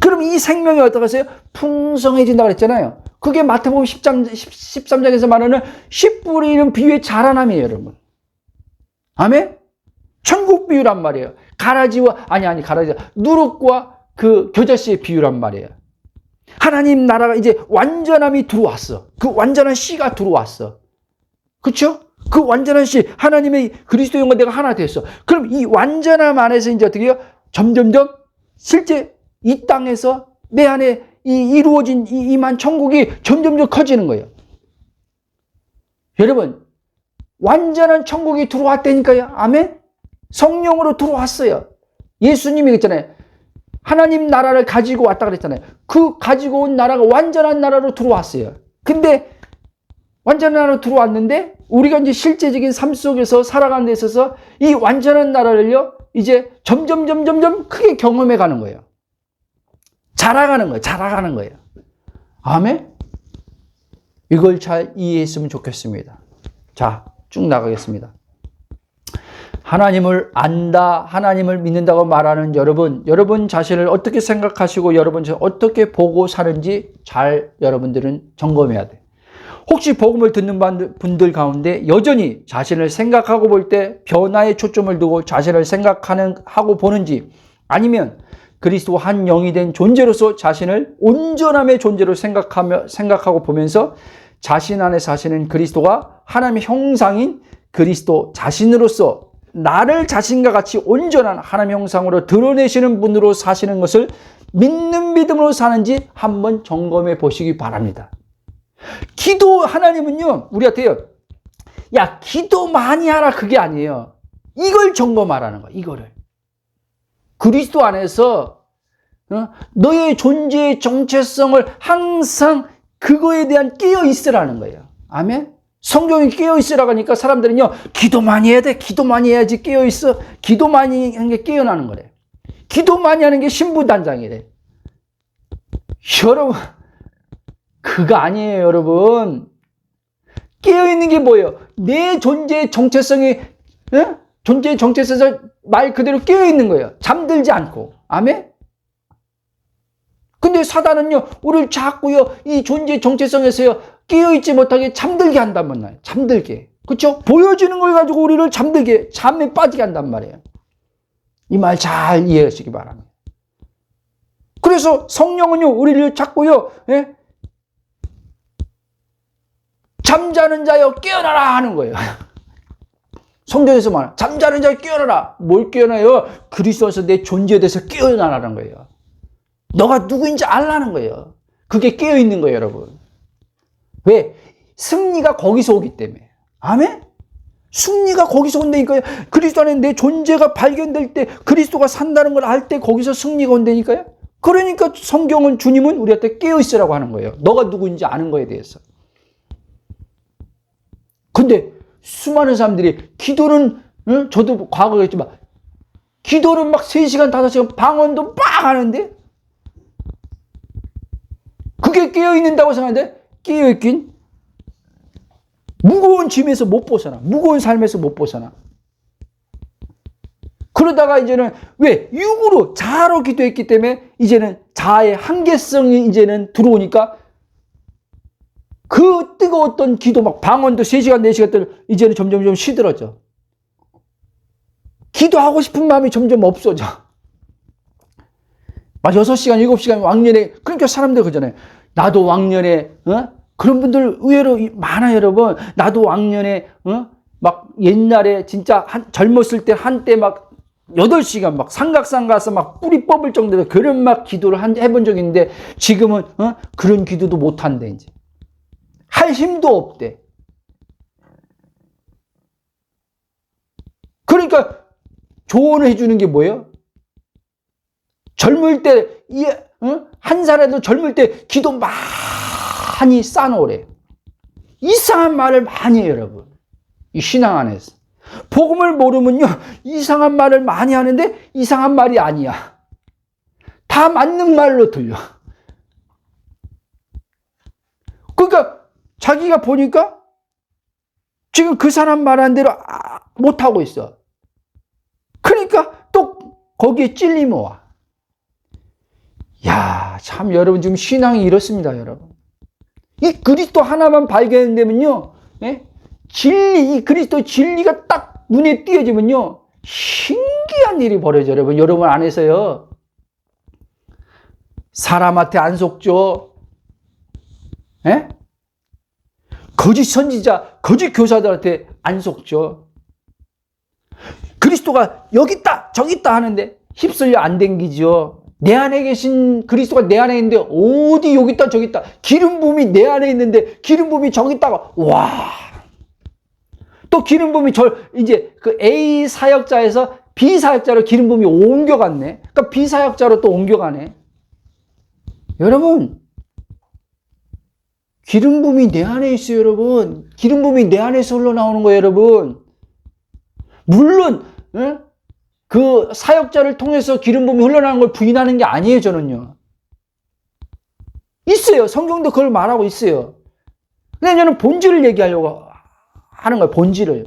그럼 이 생명이 어떠겠어요? 풍성해진다고 그랬잖아요. 그게 마태복음 13장에서 말하는 씨 뿌리는 비유의 자라남이에요, 여러분. 아멘? 천국 비유란 말이에요. 가라지가 누룩과 그 겨자씨의 비유란 말이에요. 하나님 나라가 이제 완전함이 들어왔어. 그 완전한 씨가 들어왔어. 그렇죠? 그 완전한 씨, 하나님의 그리스도 영과 내가 하나 됐어. 그럼 이 완전함 안에서 이제 어떻게 해요? 점점점 실제 이 땅에서 내 안에 이루어진 이만 천국이 점점점 커지는 거예요. 여러분, 완전한 천국이 들어왔다니까요. 아멘? 성령으로 들어왔어요. 예수님이 그랬잖아요. 하나님 나라를 가지고 왔다 그랬잖아요. 그 가지고 온 나라가 완전한 나라로 들어왔어요. 근데 완전한 나라로 들어왔는데 우리가 이제 실제적인 삶 속에서 살아가는 데 있어서 이 완전한 나라를요, 이제 점점 크게 경험해 가는 거예요. 자라가는 거예요. 아멘? 이걸 잘 이해했으면 좋겠습니다. 자, 쭉 나가겠습니다. 하나님을 안다, 하나님을 믿는다고 말하는 여러분 자신을 어떻게 생각하시고 여러분 자신을 어떻게 보고 사는지 잘 여러분들은 점검해야 돼요. 혹시 복음을 듣는 분들 가운데 여전히 자신을 생각하고 볼 때 변화에 초점을 두고 자신을 생각하고 보는지, 아니면 그리스도 한 영이 된 존재로서 자신을 온전함의 존재로 생각하고 보면서 자신 안에 사시는 그리스도가 하나님의 형상인 그리스도 자신으로서 나를 자신과 같이 온전한 하나님의 형상으로 드러내시는 분으로 사시는 것을 믿는 믿음으로 사는지 한번 점검해 보시기 바랍니다. 하나님은요, 우리한테요, 야, 기도 많이 하라, 그게 아니에요. 이걸 점검하라는 거야, 이거를. 그리스도 안에서 너의 존재의 정체성을 항상 그거에 대한 깨어 있으라는 거예요. 아멘? 성경이 깨어 있으라고 하니까 사람들은요, 기도 많이 해야 돼. 기도 많이 해야지 깨어 있어. 기도 많이 하는 게 깨어나는 거래. 기도 많이 하는 게 신부단장이래. 여러분, 그거 아니에요, 여러분. 깨어 있는 게 뭐예요? 내 존재의 정체성이, 존재의 정체성에서 말 그대로 깨어 있는 거예요. 잠들지 않고. 아멘? 근데 사단은요, 우리를 자꾸요, 이 존재의 정체성에서요, 깨어있지 못하게 잠들게 한단 말이에요. 잠들게. 그렇죠? 보여지는 걸 가지고 우리를 잠에 빠지게 한단 말이에요. 이 말 잘 이해하시기 바랍니다. 그래서 성령은요, 우리를 자꾸요, 잠자는 자여 깨어나라 하는 거예요. 성경에서 말하는 잠자는 자여 깨어나라. 뭘 깨어나요? 그리스도에서 내 존재에 대해서 깨어나라는 거예요. 너가 누구인지 알라는 거예요. 그게 깨어 있는 거예요, 여러분. 왜? 승리가 거기서 오기 때문에. 아멘? 승리가 거기서 온다니까요. 그리스도 안에 내 존재가 발견될 때, 그리스도가 산다는 걸 알 때 거기서 승리가 온다니까요. 그러니까 성경은, 주님은 우리한테 깨어 있으라고 하는 거예요. 너가 누구인지 아는 거에 대해서. 근데 수많은 사람들이 기도는, 저도 과거에 했지만, 기도는 막 3시간, 5시간 방언도 막 하는데, 그게 깨어있는다고 생각하는데, 깨어있긴 무거운 짐에서 못 벗어나. 무거운 삶에서 못 벗어나. 그러다가 이제는 왜? 육으로, 자아로 기도했기 때문에 이제는 자아의 한계성이 이제는 들어오니까 그 뜨거웠던 기도 막 방언도 3시간, 4시간들 이제는 점점 시들어져. 기도하고 싶은 마음이 점점 없어져. 막 6시간, 7시간 왕년에, 그러니까 사람들 그러잖아요. 나도 왕년에, 그런 분들 의외로 많아요, 여러분. 나도 왕년에, 막 옛날에 진짜 젊었을 때 한때 막 8시간 막 삼각산 가서 막 뿌리 뽑을 정도로 그런 막 기도를 해본 적이 있는데 지금은, 그런 기도도 못한대, 이제. 할 힘도 없대. 그러니까 조언을 해주는 게 뭐예요? 젊을 때, 한 살에도 젊을 때 기도 많이 쌓아놓으래. 이상한 말을 많이 해요, 여러분. 이 신앙 안에서. 복음을 모르면요, 이상한 말을 많이 하는데 이상한 말이 아니야. 다 맞는 말로 들려. 그러니까 자기가 보니까 지금 그 사람 말한 대로 못하고 있어. 그러니까 또 거기에 찔리면 와. 야, 참 여러분 지금 신앙이 이렇습니다, 여러분. 이 그리스도 하나만 발견되면요, 진리, 이 그리스도 진리가 딱 눈에 띄어지면요, 신기한 일이 벌어져요, 여러분. 여러분 안에서요. 사람한테 안 속죠. 거짓 선지자, 거짓 교사들한테 안 속죠. 그리스도가 여기 있다, 저기 있다 하는데 휩쓸려 안 댕기죠. 내 안에 계신 그리스도가 내 안에 있는데 어디 여기 있다 저기 있다. 기름 부음이 내 안에 있는데 기름 부음이 저기 있다가 와. 또 기름 부음이 이제 그 A 사역자에서 B 사역자로 기름 부음이 옮겨갔네. 그러니까 B 사역자로 또 옮겨가네. 여러분, 기름 부음이 내 안에 있어요, 여러분. 기름 부음이 내 안에서 흘러나오는 거예요, 여러분. 물론 그 사역자를 통해서 기름 부음이 흘러나오는 걸 부인하는 게 아니에요, 저는요. 있어요. 성경도 그걸 말하고 있어요. 근데 저는 본질을 얘기하려고 하는 거예요, 본질을.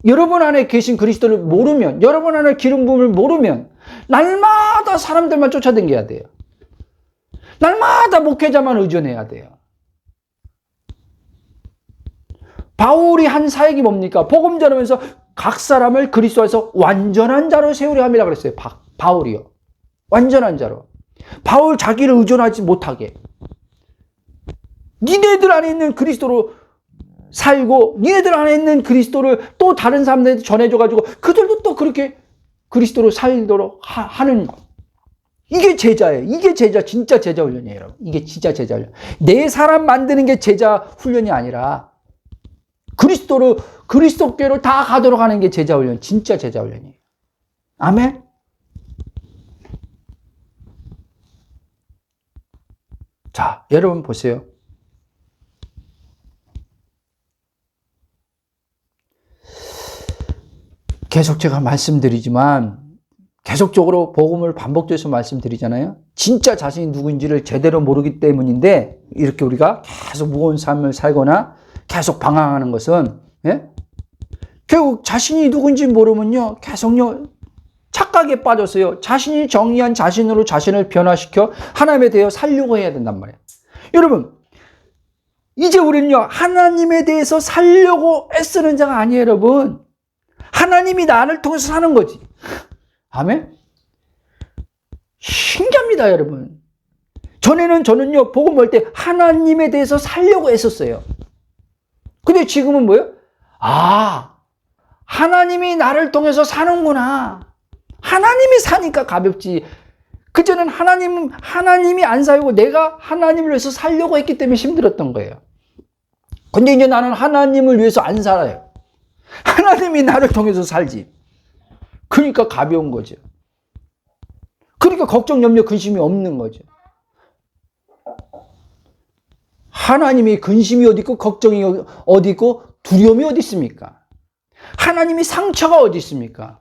여러분 안에 계신 그리스도를 모르면, 여러분 안에 기름 부음을 모르면 날마다 사람들만 쫓아다녀야 돼요. 날마다 목회자만 의존해야 돼요. 바울이 한 사역이 뭡니까? 복음 전하면서 각 사람을 그리스도에서 완전한 자로 세우려 함이라 그랬어요. 바울이요. 완전한 자로. 바울 자기를 의존하지 못하게. 니네들 안에 있는 그리스도로 살고 니네들 안에 있는 그리스도를 또 다른 사람들한테 전해줘가지고 그들도 또 그렇게 그리스도로 살도록 하는, 이게 제자예요. 이게 진짜 제자 훈련이에요, 여러분. 이게 진짜 제자 훈련. 내 사람 만드는 게 제자 훈련이 아니라 그리스도께로 다 가도록 하는 게 제자 훈련, 진짜 제자 훈련이에요. 아멘? 자, 여러분 보세요. 계속 제가 말씀드리지만 계속적으로 복음을 반복돼서 말씀드리잖아요. 진짜 자신이 누구인지를 제대로 모르기 때문인데 이렇게 우리가 계속 무거운 삶을 살거나 계속 방황하는 것은, 결국 자신이 누군지 모르면요, 계속요, 착각에 빠져서요, 자신이 정의한 자신으로 자신을 변화시켜 하나님에 대해 살려고 해야 된단 말이에요. 여러분, 이제 우리는요, 하나님에 대해서 살려고 애쓰는 자가 아니에요, 여러분. 하나님이 나를 통해서 사는 거지. 아멘? 신기합니다, 여러분. 저는요, 복음 볼 때 하나님에 대해서 살려고 애썼어요. 근데 지금은 뭐예요? 하나님이 나를 통해서 사는구나. 하나님이 사니까 가볍지. 그전엔 하나님이 안 살고 내가 하나님을 위해서 살려고 했기 때문에 힘들었던 거예요. 근데 이제 나는 하나님을 위해서 안 살아요. 하나님이 나를 통해서 살지. 그러니까 가벼운 거죠. 그러니까 걱정, 염려, 근심이 없는 거죠. 하나님이 근심이 어디 있고 걱정이 어디 있고 두려움이 어디 있습니까? 하나님이 상처가 어디 있습니까?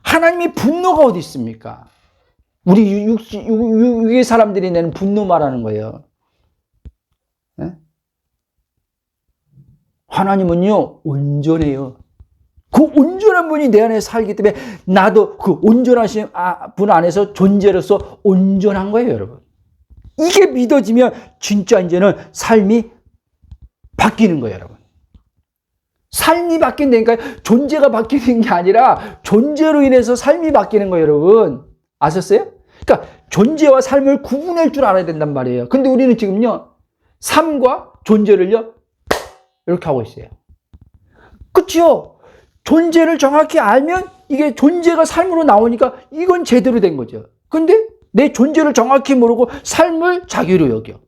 하나님이 분노가 어디 있습니까? 우리 육의 사람들이 내는 분노 말하는 거예요. 네? 하나님은요 온전해요. 그 온전한 분이 내 안에 살기 때문에 나도 그 온전하신 분 안에서 존재로서 온전한 거예요, 여러분. 이게 믿어지면 진짜 이제는 삶이 바뀌는 거예요, 여러분. 삶이 바뀐다니까 존재가 바뀌는 게 아니라 존재로 인해서 삶이 바뀌는 거예요, 여러분. 아셨어요? 그러니까 존재와 삶을 구분할 줄 알아야 된단 말이에요. 근데 우리는 지금요, 삶과 존재를요, 이렇게 하고 있어요. 그치요? 존재를 정확히 알면 이게 존재가 삶으로 나오니까 이건 제대로 된 거죠. 근데 내 존재를 정확히 모르고 삶을 자기로 여겨.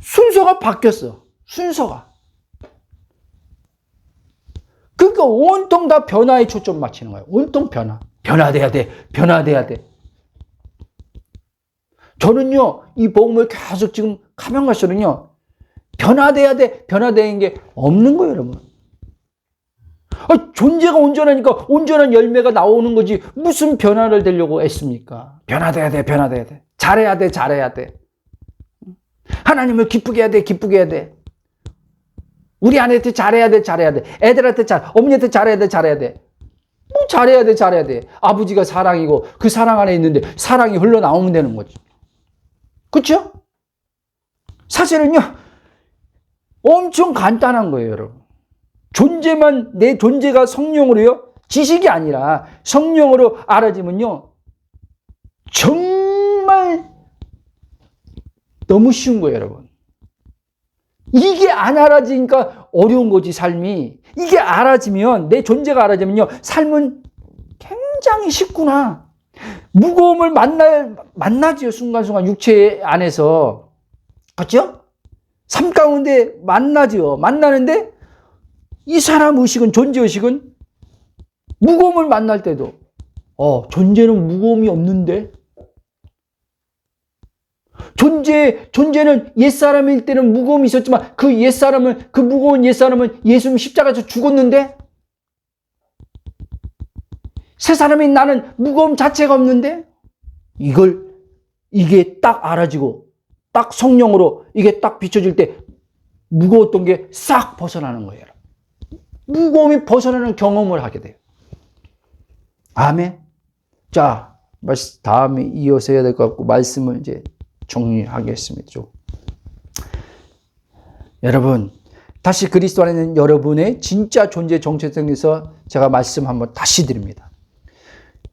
순서가 바뀌었어. 순서가. 그러니까 온통 다 변화에 초점 맞추는 거예요. 온통 변화. 변화돼야 돼. 변화돼야 돼. 저는요, 이 복음을 계속 지금 가면 갈수록요, 변화돼야 돼. 변화되는 게 없는 거예요, 여러분. 존재가 온전하니까 온전한 열매가 나오는 거지 무슨 변화를 되려고 했습니까? 변화돼야 돼. 변화돼야 돼. 잘해야 돼. 잘해야 돼. 하나님을 기쁘게 해야 돼. 기쁘게 해야 돼. 우리 아내한테 잘해야 돼. 잘해야 돼. 애들한테 어머니한테 잘해야 돼. 잘해야 돼. 뭐 잘해야 돼. 잘해야 돼. 아버지가 사랑이고 그 사랑 안에 있는데 사랑이 흘러나오면 되는 거지. 그렇죠? 사실은요, 엄청 간단한 거예요, 여러분. 존재만, 내 존재가 성령으로요, 지식이 아니라 성령으로 알아지면요, 정말 너무 쉬운 거예요, 여러분. 이게 안 알아지니까 어려운 거지, 삶이. 이게 알아지면, 내 존재가 알아지면요, 삶은 굉장히 쉽구나. 무거움을 만나지요, 순간순간 육체 안에서. 그렇죠? 삶 가운데 만나지요. 만나는데 이 사람 의식은, 존재 의식은 무거움을 만날 때도 존재는 무거움이 없는데, 존재는 옛사람일 때는 무거움이 있었지만 그 무거운 옛사람은 예수님 십자가에서 죽었는데, 새 사람인 나는 무거움 자체가 없는데, 이게 딱 알아지고 딱 성령으로 이게 딱 비춰질 때 무거웠던 게 싹 벗어나는 거예요. 무거움이 벗어나는 경험을 하게 돼요. 아멘. 자, 다음에 이어서 해야 될 것 같고 말씀을 이제 정리하겠습니다. 여러분, 다시 그리스도 안에 있는 여러분의 진짜 존재 정체성에서 제가 말씀 한번 다시 드립니다.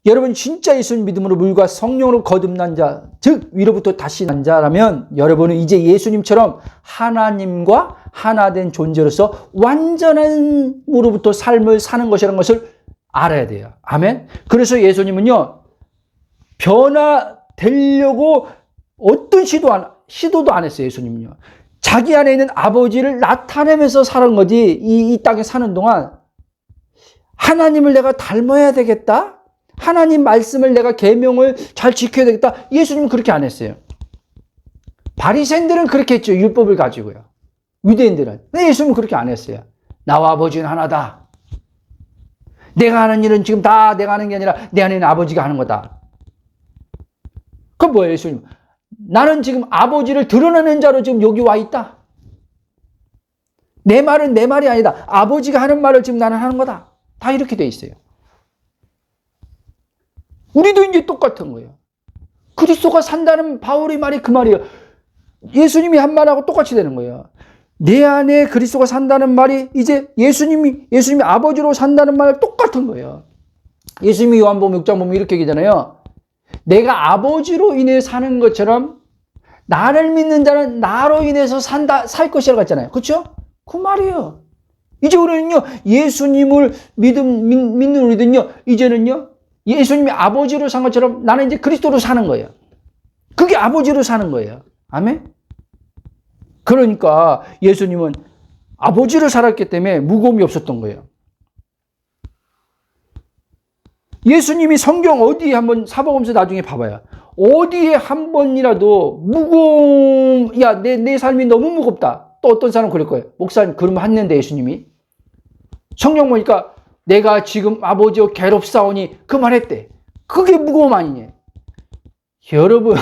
여러분 진짜 예수님 믿음으로 물과 성령으로 거듭난 자, 즉 위로부터 다시 난 자라면 여러분은 이제 예수님처럼 하나님과 하나 된 존재로서 완전함으로부터 삶을 사는 것이라는 것을 알아야 돼요. 아멘. 그래서 예수님은요, 변화되려고 어떤 시도도 안 했어요. 예수님은요, 자기 안에 있는 아버지를 나타내면서 사는 거지. 이 땅에 사는 동안 하나님을 내가 닮아야 되겠다, 하나님 말씀을 내가 계명을 잘 지켜야 되겠다, 예수님은 그렇게 안 했어요. 바리새인들은 그렇게 했죠. 율법을 가지고요. 유대인들은. 근데 예수님은 그렇게 안 했어요. 나와 아버지는 하나다. 내가 하는 일은 지금 다 내가 하는 게 아니라 내 안에 있는 아버지가 하는 거다. 그건 뭐예요, 예수님? 나는 지금 아버지를 드러내는 자로 지금 여기 와 있다. 내 말은 내 말이 아니다. 아버지가 하는 말을 지금 나는 하는 거다. 다 이렇게 돼 있어요. 우리도 이제 똑같은 거예요. 그리스도가 산다는 바울의 말이 그 말이에요. 예수님이 한 말하고 똑같이 되는 거예요. 내 안에 그리스도가 산다는 말이 이제 예수님이 아버지로 산다는 말 똑같은 거예요. 예수님이 요한복음 6장 보면 이렇게 얘기잖아요. 내가 아버지로 인해 사는 것처럼 나를 믿는 자는 나로 인해서 살 것이라고 했잖아요. 그렇죠? 그 말이에요. 이제 우리는요, 예수님을 믿는 우리들은요, 이제는요, 예수님이 아버지로 산 것처럼 나는 이제 그리스도로 사는 거예요. 그게 아버지로 사는 거예요. 아멘? 그러니까 예수님은 아버지로 살았기 때문에 무거움이 없었던 거예요. 예수님이 성경 어디에 한번 사복음서 나중에 봐봐요. 어디에 한 번이라도 무거움, 야, 내 삶이 너무 무겁다. 또 어떤 사람은 그럴 거예요. 목사님, 그러면 했는데 예수님이. 성경 보니까 내가 지금 아버지와 괴롭사오니 그 말 했대. 그게 무거움 아니냐. 여러분.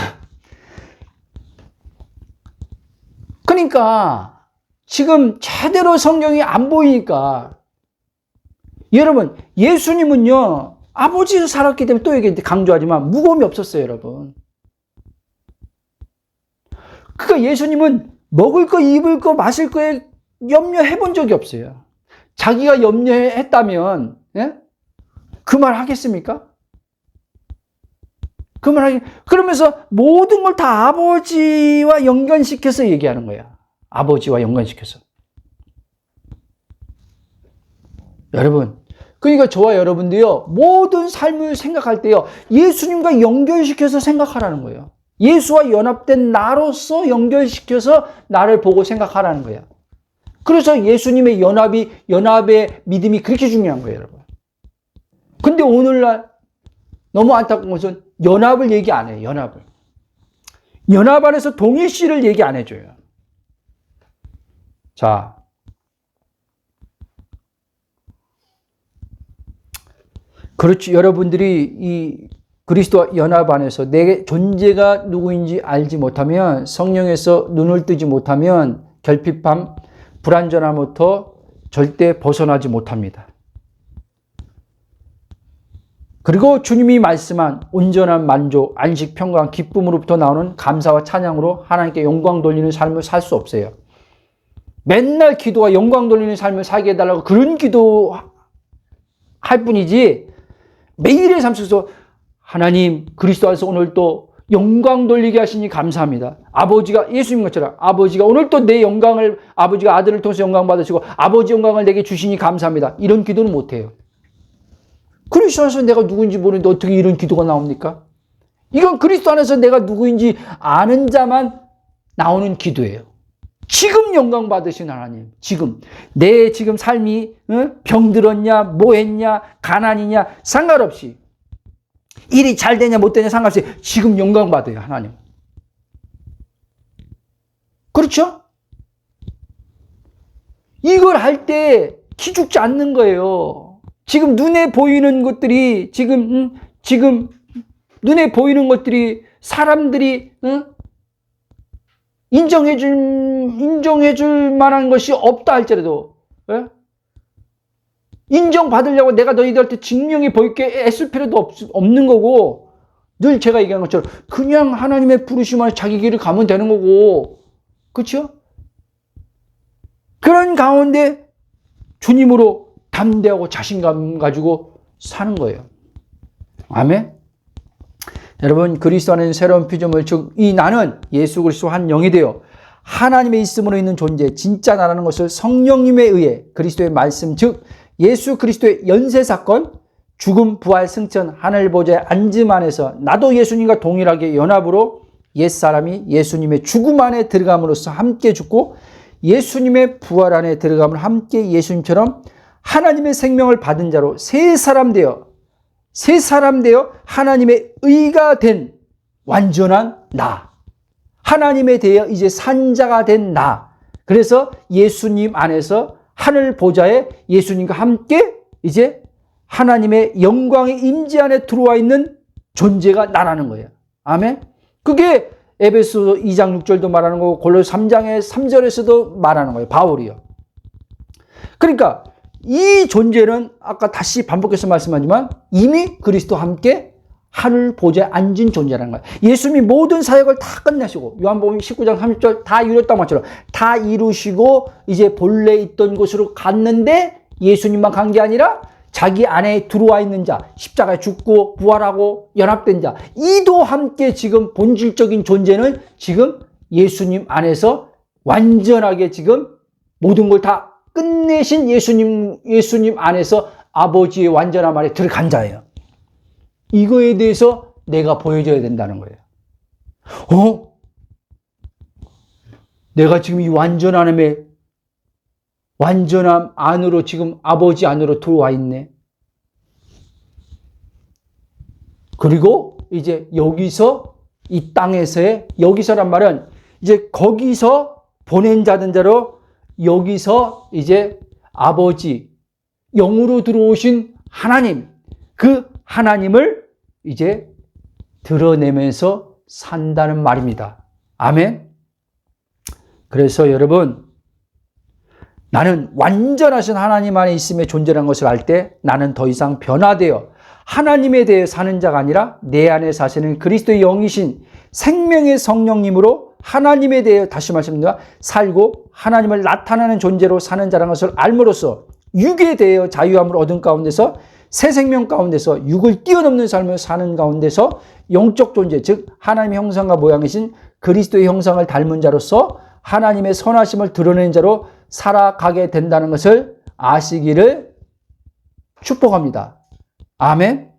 그러니까 지금 제대로 성경이 안 보이니까 여러분, 예수님은요, 아버지로 살았기 때문에 또 얘기 강조하지만 무거움이 없었어요, 여러분. 그러니까 예수님은 먹을 거, 입을 거, 마실 거에 염려해 본 적이 없어요. 자기가 염려했다면, 예? 그 말 하겠습니까? 그 말 하겠, 그러면서 모든 걸 다 아버지와 연관시켜서 얘기하는 거예요. 아버지와 연관시켜서. 여러분, 그러니까 저와 여러분도요, 모든 삶을 생각할 때요, 예수님과 연결시켜서 생각하라는 거예요. 예수와 연합된 나로서 연결시켜서 나를 보고 생각하라는 거예요. 그래서 예수님의 연합의 믿음이 그렇게 중요한 거예요, 여러분. 근데 오늘날 너무 안타까운 것은 연합을 얘기 안 해요, 연합을. 연합 안에서 동일시를 얘기 안 해줘요. 자. 그렇지. 여러분들이 이 그리스도와 연합 안에서 내 존재가 누구인지 알지 못하면, 성령에서 눈을 뜨지 못하면 결핍함, 불완전함부터 절대 벗어나지 못합니다. 그리고 주님이 말씀한 온전한 만족, 안식, 평강, 기쁨으로부터 나오는 감사와 찬양으로 하나님께 영광 돌리는 삶을 살 수 없어요. 맨날 기도와 영광 돌리는 삶을 살게 해달라고 그런 기도 할 뿐이지, 매일의 삶 속에서 하나님, 그리스도 안에서 오늘 또 영광 돌리게 하시니 감사합니다. 아버지가, 예수님 것처럼 아버지가 오늘 또 내 영광을, 아버지가 아들을 통해서 영광 받으시고 아버지 영광을 내게 주시니 감사합니다. 이런 기도는 못해요. 그리스도 안에서 내가 누구인지 모르는데 어떻게 이런 기도가 나옵니까? 이건 그리스도 안에서 내가 누구인지 아는 자만 나오는 기도예요. 지금 영광 받으신 하나님, 지금 내 지금 삶이 병들었냐, 뭐했냐, 가난이냐 상관없이, 일이 잘 되냐 못 되냐 상관없이 지금 영광 받아요, 하나님. 그렇죠? 이걸 할 때 기죽지 않는 거예요. 지금 눈에 보이는 것들이 지금 눈에 보이는 것들이 사람들이 인정해줄 만한 것이 없다 할지라도, 예? 인정받으려고 내가 너희들한테 증명해 보일게 애쓸 필요도 없는 거고, 늘 제가 얘기한 것처럼 그냥 하나님의 부르심 안에 자기 길을 가면 되는 거고, 그렇죠? 그런 가운데 주님으로 담대하고 자신감 가지고 사는 거예요. 아멘. 여러분, 그리스도 안에는 새로운 피조물, 즉 이 나는 예수 그리스도 한 영이 되어 하나님의 있음으로 있는 존재, 진짜 나라는 것을 성령님에 의해 그리스도의 말씀, 즉 예수 그리스도의 연쇄 사건, 죽음, 부활, 승천, 하늘 보좌의 앉음 안에서 나도 예수님과 동일하게 연합으로 옛사람이 예수님의 죽음 안에 들어감으로써 함께 죽고 예수님의 부활 안에 들어감을 함께 예수님처럼 하나님의 생명을 받은 자로 새 사람 되어 하나님의 의가 된 완전한 나, 하나님에 대해 이제 산자가 된 나. 그래서 예수님 안에서 하늘 보좌에 예수님과 함께 이제 하나님의 영광의 임재 안에 들어와 있는 존재가 나라는 거예요. 아멘. 그게 에베소 2장 6절도 말하는 거고 골로새 3장의 3절에서도 말하는 거예요, 바울이요. 그러니까 이 존재는 아까 다시 반복해서 말씀하지만 이미 그리스도와 함께 하늘 보좌에 앉은 존재라는 거예요. 예수님이 모든 사역을 다 끝내시고, 요한복음 19장 30절 다 이뤘다는 것처럼 다 이루시고 이제 본래 있던 곳으로 갔는데, 예수님만 간 게 아니라 자기 안에 들어와 있는 자, 십자가에 죽고 부활하고 연합된 자, 이도 함께 지금 본질적인 존재는 지금 예수님 안에서 완전하게 지금 모든 걸 다 끝내신 예수님 안에서 아버지의 완전함 안에 들어간 자예요. 이거에 대해서 내가 보여줘야 된다는 거예요. 내가 지금 이 완전함 안으로 지금 아버지 안으로 들어와 있네. 그리고 이제 여기서 이 땅에서의 여기서란 말은 이제 거기서 보낸 자든 자로 여기서 이제 아버지 영으로 들어오신 하나님, 그 하나님을 이제 드러내면서 산다는 말입니다. 아멘. 그래서 여러분, 나는 완전하신 하나님 안에 있음의 존재라는 것을 알 때 나는 더 이상 변화되어 하나님에 대해 사는 자가 아니라 내 안에 사시는 그리스도의 영이신 생명의 성령님으로 하나님에 대해 다시 말씀드립니다. 살고 하나님을 나타내는 존재로 사는 자라는 것을 알므로써 육에 대해 자유함을 얻은 가운데서 새 생명 가운데서 육을 뛰어넘는 삶을 사는 가운데서 영적 존재, 즉 하나님의 형상과 모양이신 그리스도의 형상을 닮은 자로서 하나님의 선하심을 드러낸 자로 살아가게 된다는 것을 아시기를 축복합니다. 아멘.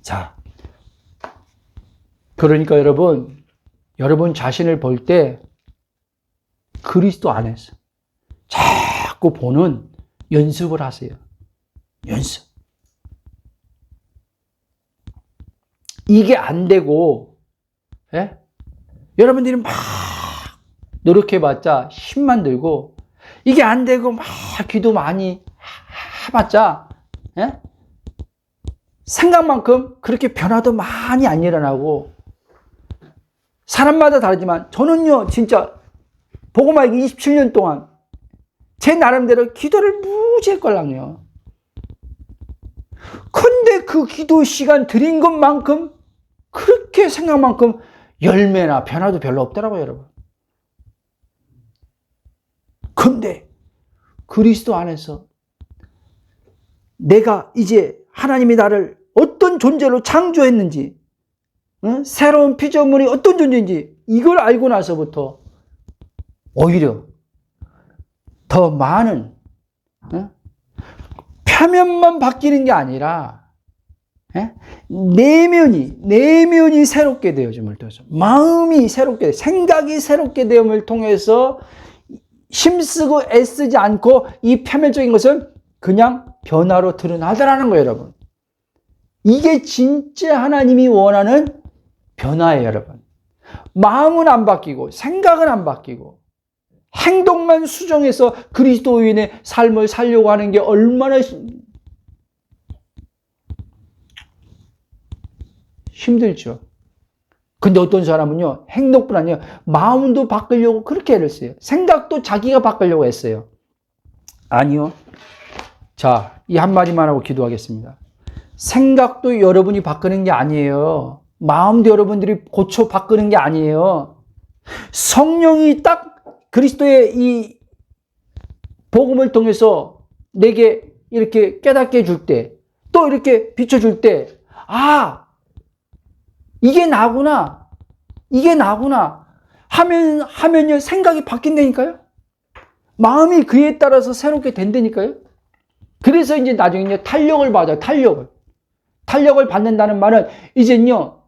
자, 그러니까 여러분 자신을 볼 때 그리스도 안에서 자꾸 보는 연습을 하세요. 연습. 이게 안 되고, 예? 여러분들이 막 노력해봤자 힘만 들고, 이게 안 되고 막 기도 많이 해봤자, 예? 생각만큼 그렇게 변화도 많이 안 일어나고, 사람마다 다르지만 저는요 진짜 복음 알기 27년 동안 제 나름대로 기도를 무지했걸랑요. 근데 그 기도 시간 드린 것만큼 그렇게 생각만큼 열매나 변화도 별로 없더라고요, 여러분. 근데 그리스도 안에서 내가 이제 하나님이 나를 어떤 존재로 창조했는지, 새로운 피조물이 어떤 존재인지 이걸 알고 나서부터 오히려 더 많은 표면만 바뀌는 게 아니라 내면이 새롭게 되어짐을 통해서, 마음이 새롭게, 생각이 새롭게 되음을 통해서 힘쓰고 애쓰지 않고 이 표면적인 것을 그냥 변화로 드러나더라는 거예요, 여러분. 이게 진짜 하나님이 원하는 변화예요, 여러분. 마음은 안 바뀌고 생각은 안 바뀌고 행동만 수정해서 그리스도인의 삶을 살려고 하는 게 얼마나 힘들죠. 근데 어떤 사람은요, 행동뿐 아니라 마음도 바꾸려고 그렇게 애를 써요. 생각도 자기가 바꾸려고 했어요. 아니요. 자, 이 한마디만 하고 기도하겠습니다. 생각도 여러분이 바꾸는 게 아니에요. 마음도 여러분들이 고쳐 바꾸는 게 아니에요. 성령이 딱 그리스도의 이 복음을 통해서 내게 이렇게 깨닫게 해줄 때, 또 이렇게 비춰줄 때, 아, 이게 나구나 하면요 생각이 바뀐다니까요. 마음이 그에 따라서 새롭게 된다니까요. 그래서 이제 나중에 탄력을 받아요. 탄력을 받는다는 말은 이제는요,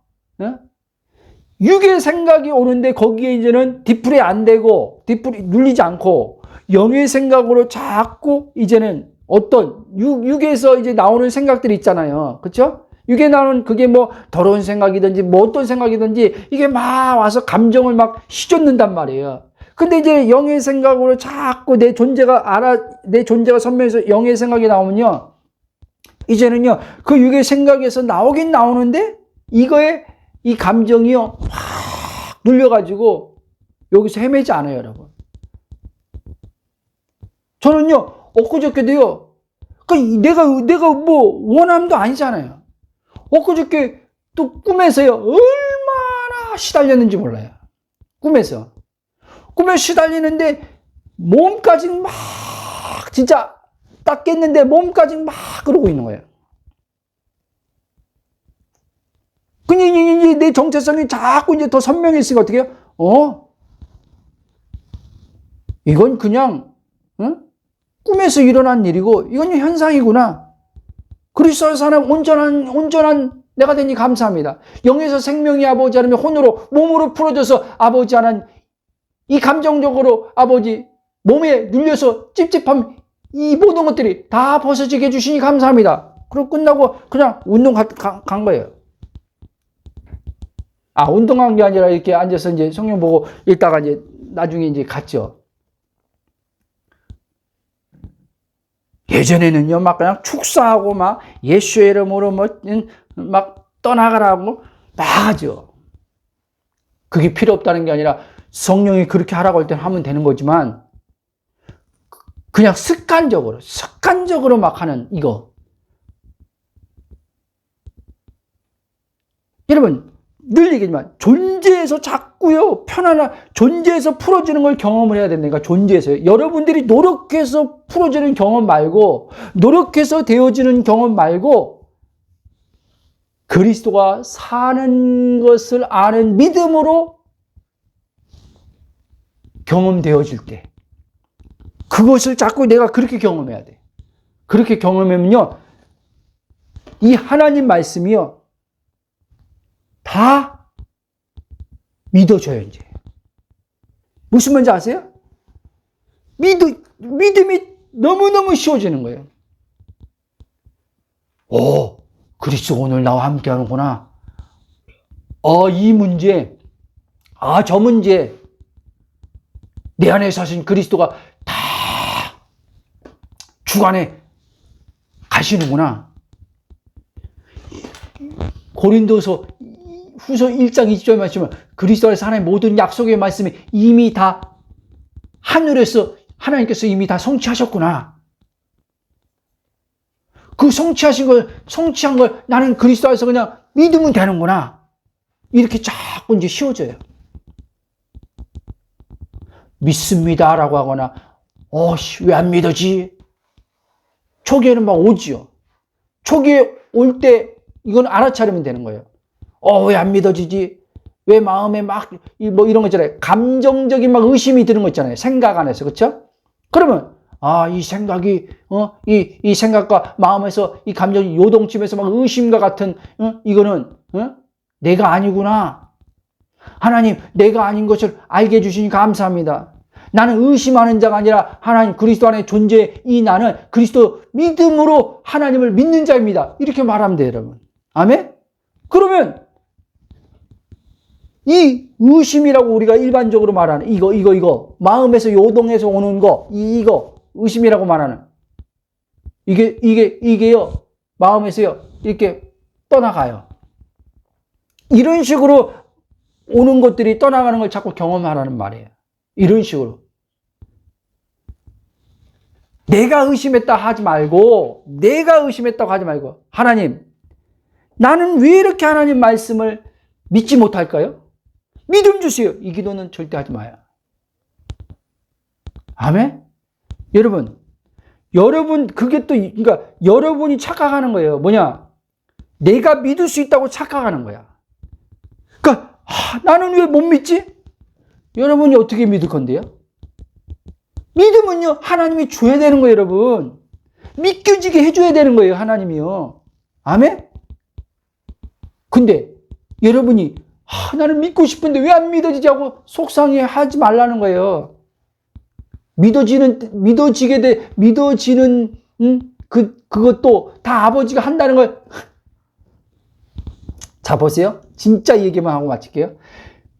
육의 생각이 오는데 거기에 이제는 뒷풀이 안 되고 뒷풀이 눌리지 않고 영의 생각으로 자꾸 이제는 어떤 육에서 이제 나오는 생각들이 있잖아요. 그렇죠? 육에 나오는 그게 뭐 더러운 생각이든지 뭐 어떤 생각이든지 이게 막 와서 감정을 막 휘젓는단 말이에요. 근데 이제 영의 생각으로 자꾸 내 존재가 선명해서 영의 생각이 나오면요, 이제는요 그 육의 생각에서 나오긴 나오는데 이거에 이 감정이요 확 눌려가지고 여기서 헤매지 않아요, 여러분. 저는요 엊그저께도요, 내가 뭐 원함도 아니잖아요. 엊그저께 또 꿈에서요 얼마나 시달렸는지 몰라요. 꿈에서 시달리는데 몸까지 막 진짜 딱 깼는데 몸까지 막 그러고 있는 거예요. 그냥 내 정체성이 자꾸 이제 더 선명해지니까 어떻게 해요? 이건 그냥 꿈에서 일어난 일이고 이건 현상이구나. 그리스도의 사람 온전한 내가 되니 감사합니다. 영에서 생명이 아버지 하나님의 혼으로 몸으로 풀어져서 아버지 하나님 이 감정적으로 아버지 몸에 눌려서 찝찝함 이 모든 것들이 다 벗어지게 해주시니 감사합니다. 그리고 끝나고 그냥 운동 간 거예요. 운동한 게 아니라 이렇게 앉아서 이제 성경 보고 읽다가 이제 나중에 이제 갔죠. 예전에는요, 막 그냥 축사하고 막 예수의 이름으로 막 떠나가라고 막 하죠. 그게 필요 없다는 게 아니라 성령이 그렇게 하라고 할 때는 하면 되는 거지만 그냥 습관적으로 막 하는 이거. 여러분, 늘 얘기지만 존재에서 자꾸요 존재에서 풀어지는 걸 경험을 해야 된다니까. 존재에서요. 여러분들이 노력해서 풀어지는 경험 말고 노력해서 되어지는 경험 말고 그리스도가 사는 것을 아는 믿음으로 경험되어질 때 그것을 자꾸 내가 그렇게 경험해야 돼. 그렇게 경험하면요 이 하나님 말씀이요 다 믿어줘요, 이제. 무슨 말인지 아세요? 믿음이 너무너무 쉬워지는 거예요. 그리스도 오늘 나와 함께 하는구나. 이 문제, 저 문제, 내 안에 사신 그리스도가 다 주관에 가시는구나. 고린도서 후서 1장 20절에 말씀은 그리스도 안에서 하나님의 모든 약속의 말씀이 이미 다 하늘에서 하나님께서 이미 다 성취하셨구나. 그 성취한 걸 나는 그리스도 안에서 그냥 믿으면 되는구나. 이렇게 자꾸 이제 쉬워져요. 믿습니다라고 하거나, 왜 안 믿어지? 초기에는 막 오지요. 초기에 올 때 이건 알아차리면 되는 거예요. 왜 안 믿어지지? 왜 마음에 막, 이런 거 있잖아요. 감정적인 막 의심이 드는 거 있잖아요. 생각 안에서. 그쵸? 그러면, 이 생각이, 이 생각과 마음에서 이 감정이 요동치면서 막 의심과 같은, 이거는, 내가 아니구나. 하나님, 내가 아닌 것을 알게 해주시니 감사합니다. 나는 의심하는 자가 아니라 하나님 그리스도 안에 존재해 이 나는 그리스도 믿음으로 하나님을 믿는 자입니다. 이렇게 말하면 돼요, 여러분. 아멘? 그러면 이 의심이라고 우리가 일반적으로 말하는 이거 마음에서 요동해서 오는 거 이거 의심이라고 말하는 이게요 마음에서요 이렇게 떠나가요. 이런 식으로 오는 것들이 떠나가는 걸 자꾸 경험하라는 말이에요. 이런 식으로 내가 의심했다고 하지 말고 하나님 나는 왜 이렇게 하나님 말씀을 믿지 못할까요? 믿음 주세요. 이 기도는 절대 하지 마요. 아멘? 여러분 그게 또 그러니까 여러분이 착각하는 거예요. 뭐냐? 내가 믿을 수 있다고 착각하는 거야. 그러니까 나는 왜 못 믿지? 여러분이 어떻게 믿을 건데요? 믿음은요 하나님이 줘야 되는 거예요, 여러분. 믿겨지게 해줘야 되는 거예요, 하나님이요. 아멘? 근데 여러분이 나는 믿고 싶은데 왜 안 믿어지지 하고 속상해 하지 말라는 거예요. 믿어지는 그것도 다 아버지가 한다는 걸. 자, 보세요. 진짜 얘기만 하고 마칠게요.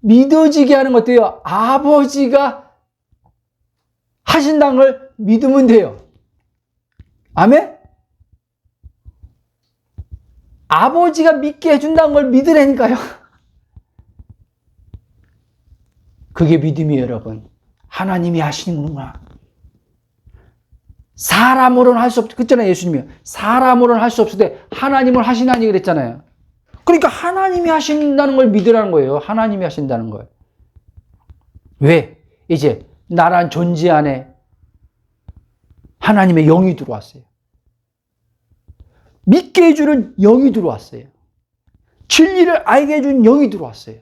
믿어지게 하는 것도요, 아버지가 하신다는 걸 믿으면 돼요. 아멘? 아버지가 믿게 해준다는 걸 믿으라니까요. 그게 믿음이에요, 여러분. 하나님이 하시는구나. 사람으로는 할 수 없, 그랬잖아요, 예수님이. 사람으로는 할 수 없을 때 하나님을 하시나니 그랬잖아요. 그러니까 하나님이 하신다는 걸 믿으라는 거예요. 하나님이 하신다는 걸. 왜? 이제 나란 존재 안에 하나님의 영이 들어왔어요. 믿게 해주는 영이 들어왔어요. 진리를 알게 해주는 영이 들어왔어요.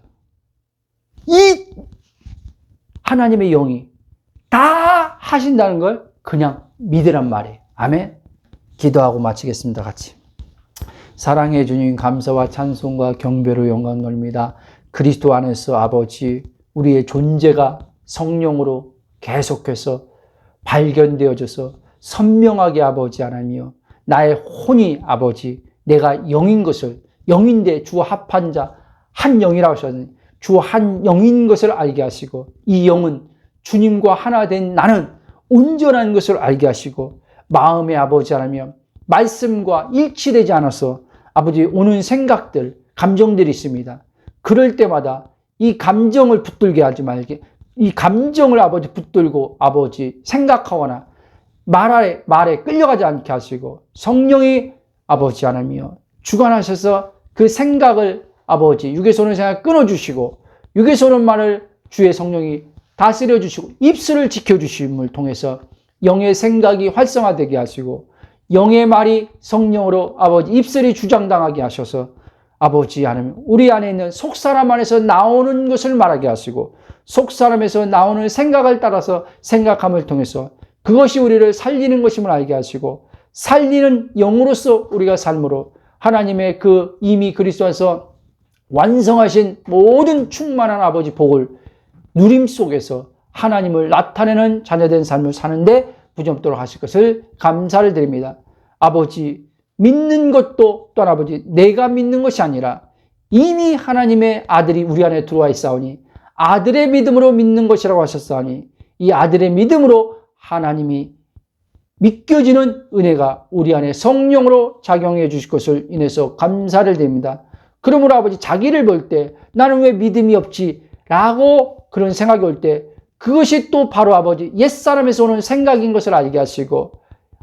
이 하나님의 영이 다 하신다는 걸 그냥 믿으란 말이에요. 아멘? 기도하고 마치겠습니다. 같이. 사랑해 주님 감사와 찬송과 경배로 영광 돌립니다. 그리스도 안에서 아버지 우리의 존재가 성령으로 계속해서 발견되어져서 선명하게 아버지 하나님이여 나의 혼이 아버지 내가 영인 것을 영인데 주 합한 자 한 영이라고 하셨으니 주 한 영인 것을 알게 하시고 이 영은 주님과 하나 된 나는 온전한 것을 알게 하시고 마음의 아버지 하나님 말씀과 일치되지 않아서 아버지 오는 생각들 감정들이 있습니다. 그럴 때마다 이 감정을 붙들게 하지 말게 이 감정을 아버지 붙들고 아버지 생각하거나 말에 끌려가지 않게 하시고 성령이 아버지 하나님이여 주관하셔서 그 생각을 아버지 육에서 오는 생각 끊어주시고 육에서 오는 말을 주의 성령이 다스려 주시고 입술을 지켜주심을 통해서 영의 생각이 활성화되게 하시고 영의 말이 성령으로 아버지 입술이 주장당하게 하셔서 아버지 하나님 우리 안에 있는 속사람 안에서 나오는 것을 말하게 하시고 속사람에서 나오는 생각을 따라서 생각함을 통해서 그것이 우리를 살리는 것임을 알게 하시고 살리는 영으로서 우리가 삶으로 하나님의 그 이미 그리스도 안에서 완성하신 모든 충만한 아버지 복을 누림 속에서 하나님을 나타내는 자녀된 삶을 사는데 부정토록 하실 것을 감사를 드립니다. 아버지 믿는 것도 또한 아버지 내가 믿는 것이 아니라 이미 하나님의 아들이 우리 안에 들어와 있사오니 아들의 믿음으로 믿는 것이라고 하셨사오니 이 아들의 믿음으로 하나님이 믿겨지는 은혜가 우리 안에 성령으로 작용해 주실 것을 인해서 감사를 드립니다. 그러므로 아버지 자기를 볼 때 나는 왜 믿음이 없지? 라고 그런 생각이 올 때 그것이 또 바로 아버지 옛사람에서 오는 생각인 것을 알게 하시고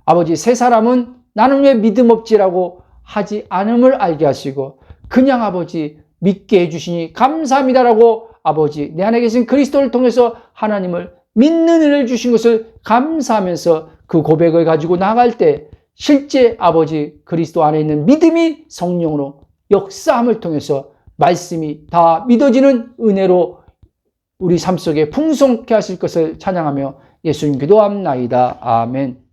아버지 새 사람은 나는 왜 믿음 없지라고 하지 않음을 알게 하시고 그냥 아버지 믿게 해주시니 감사합니다라고 아버지 내 안에 계신 그리스도를 통해서 하나님을 믿는 은혜를 주신 것을 감사하면서 그 고백을 가지고 나갈 때 실제 아버지 그리스도 안에 있는 믿음이 성령으로 역사함을 통해서 말씀이 다 믿어지는 은혜로 우리 삶 속에 풍성케 하실 것을 찬양하며 예수님 기도합나이다. 아멘.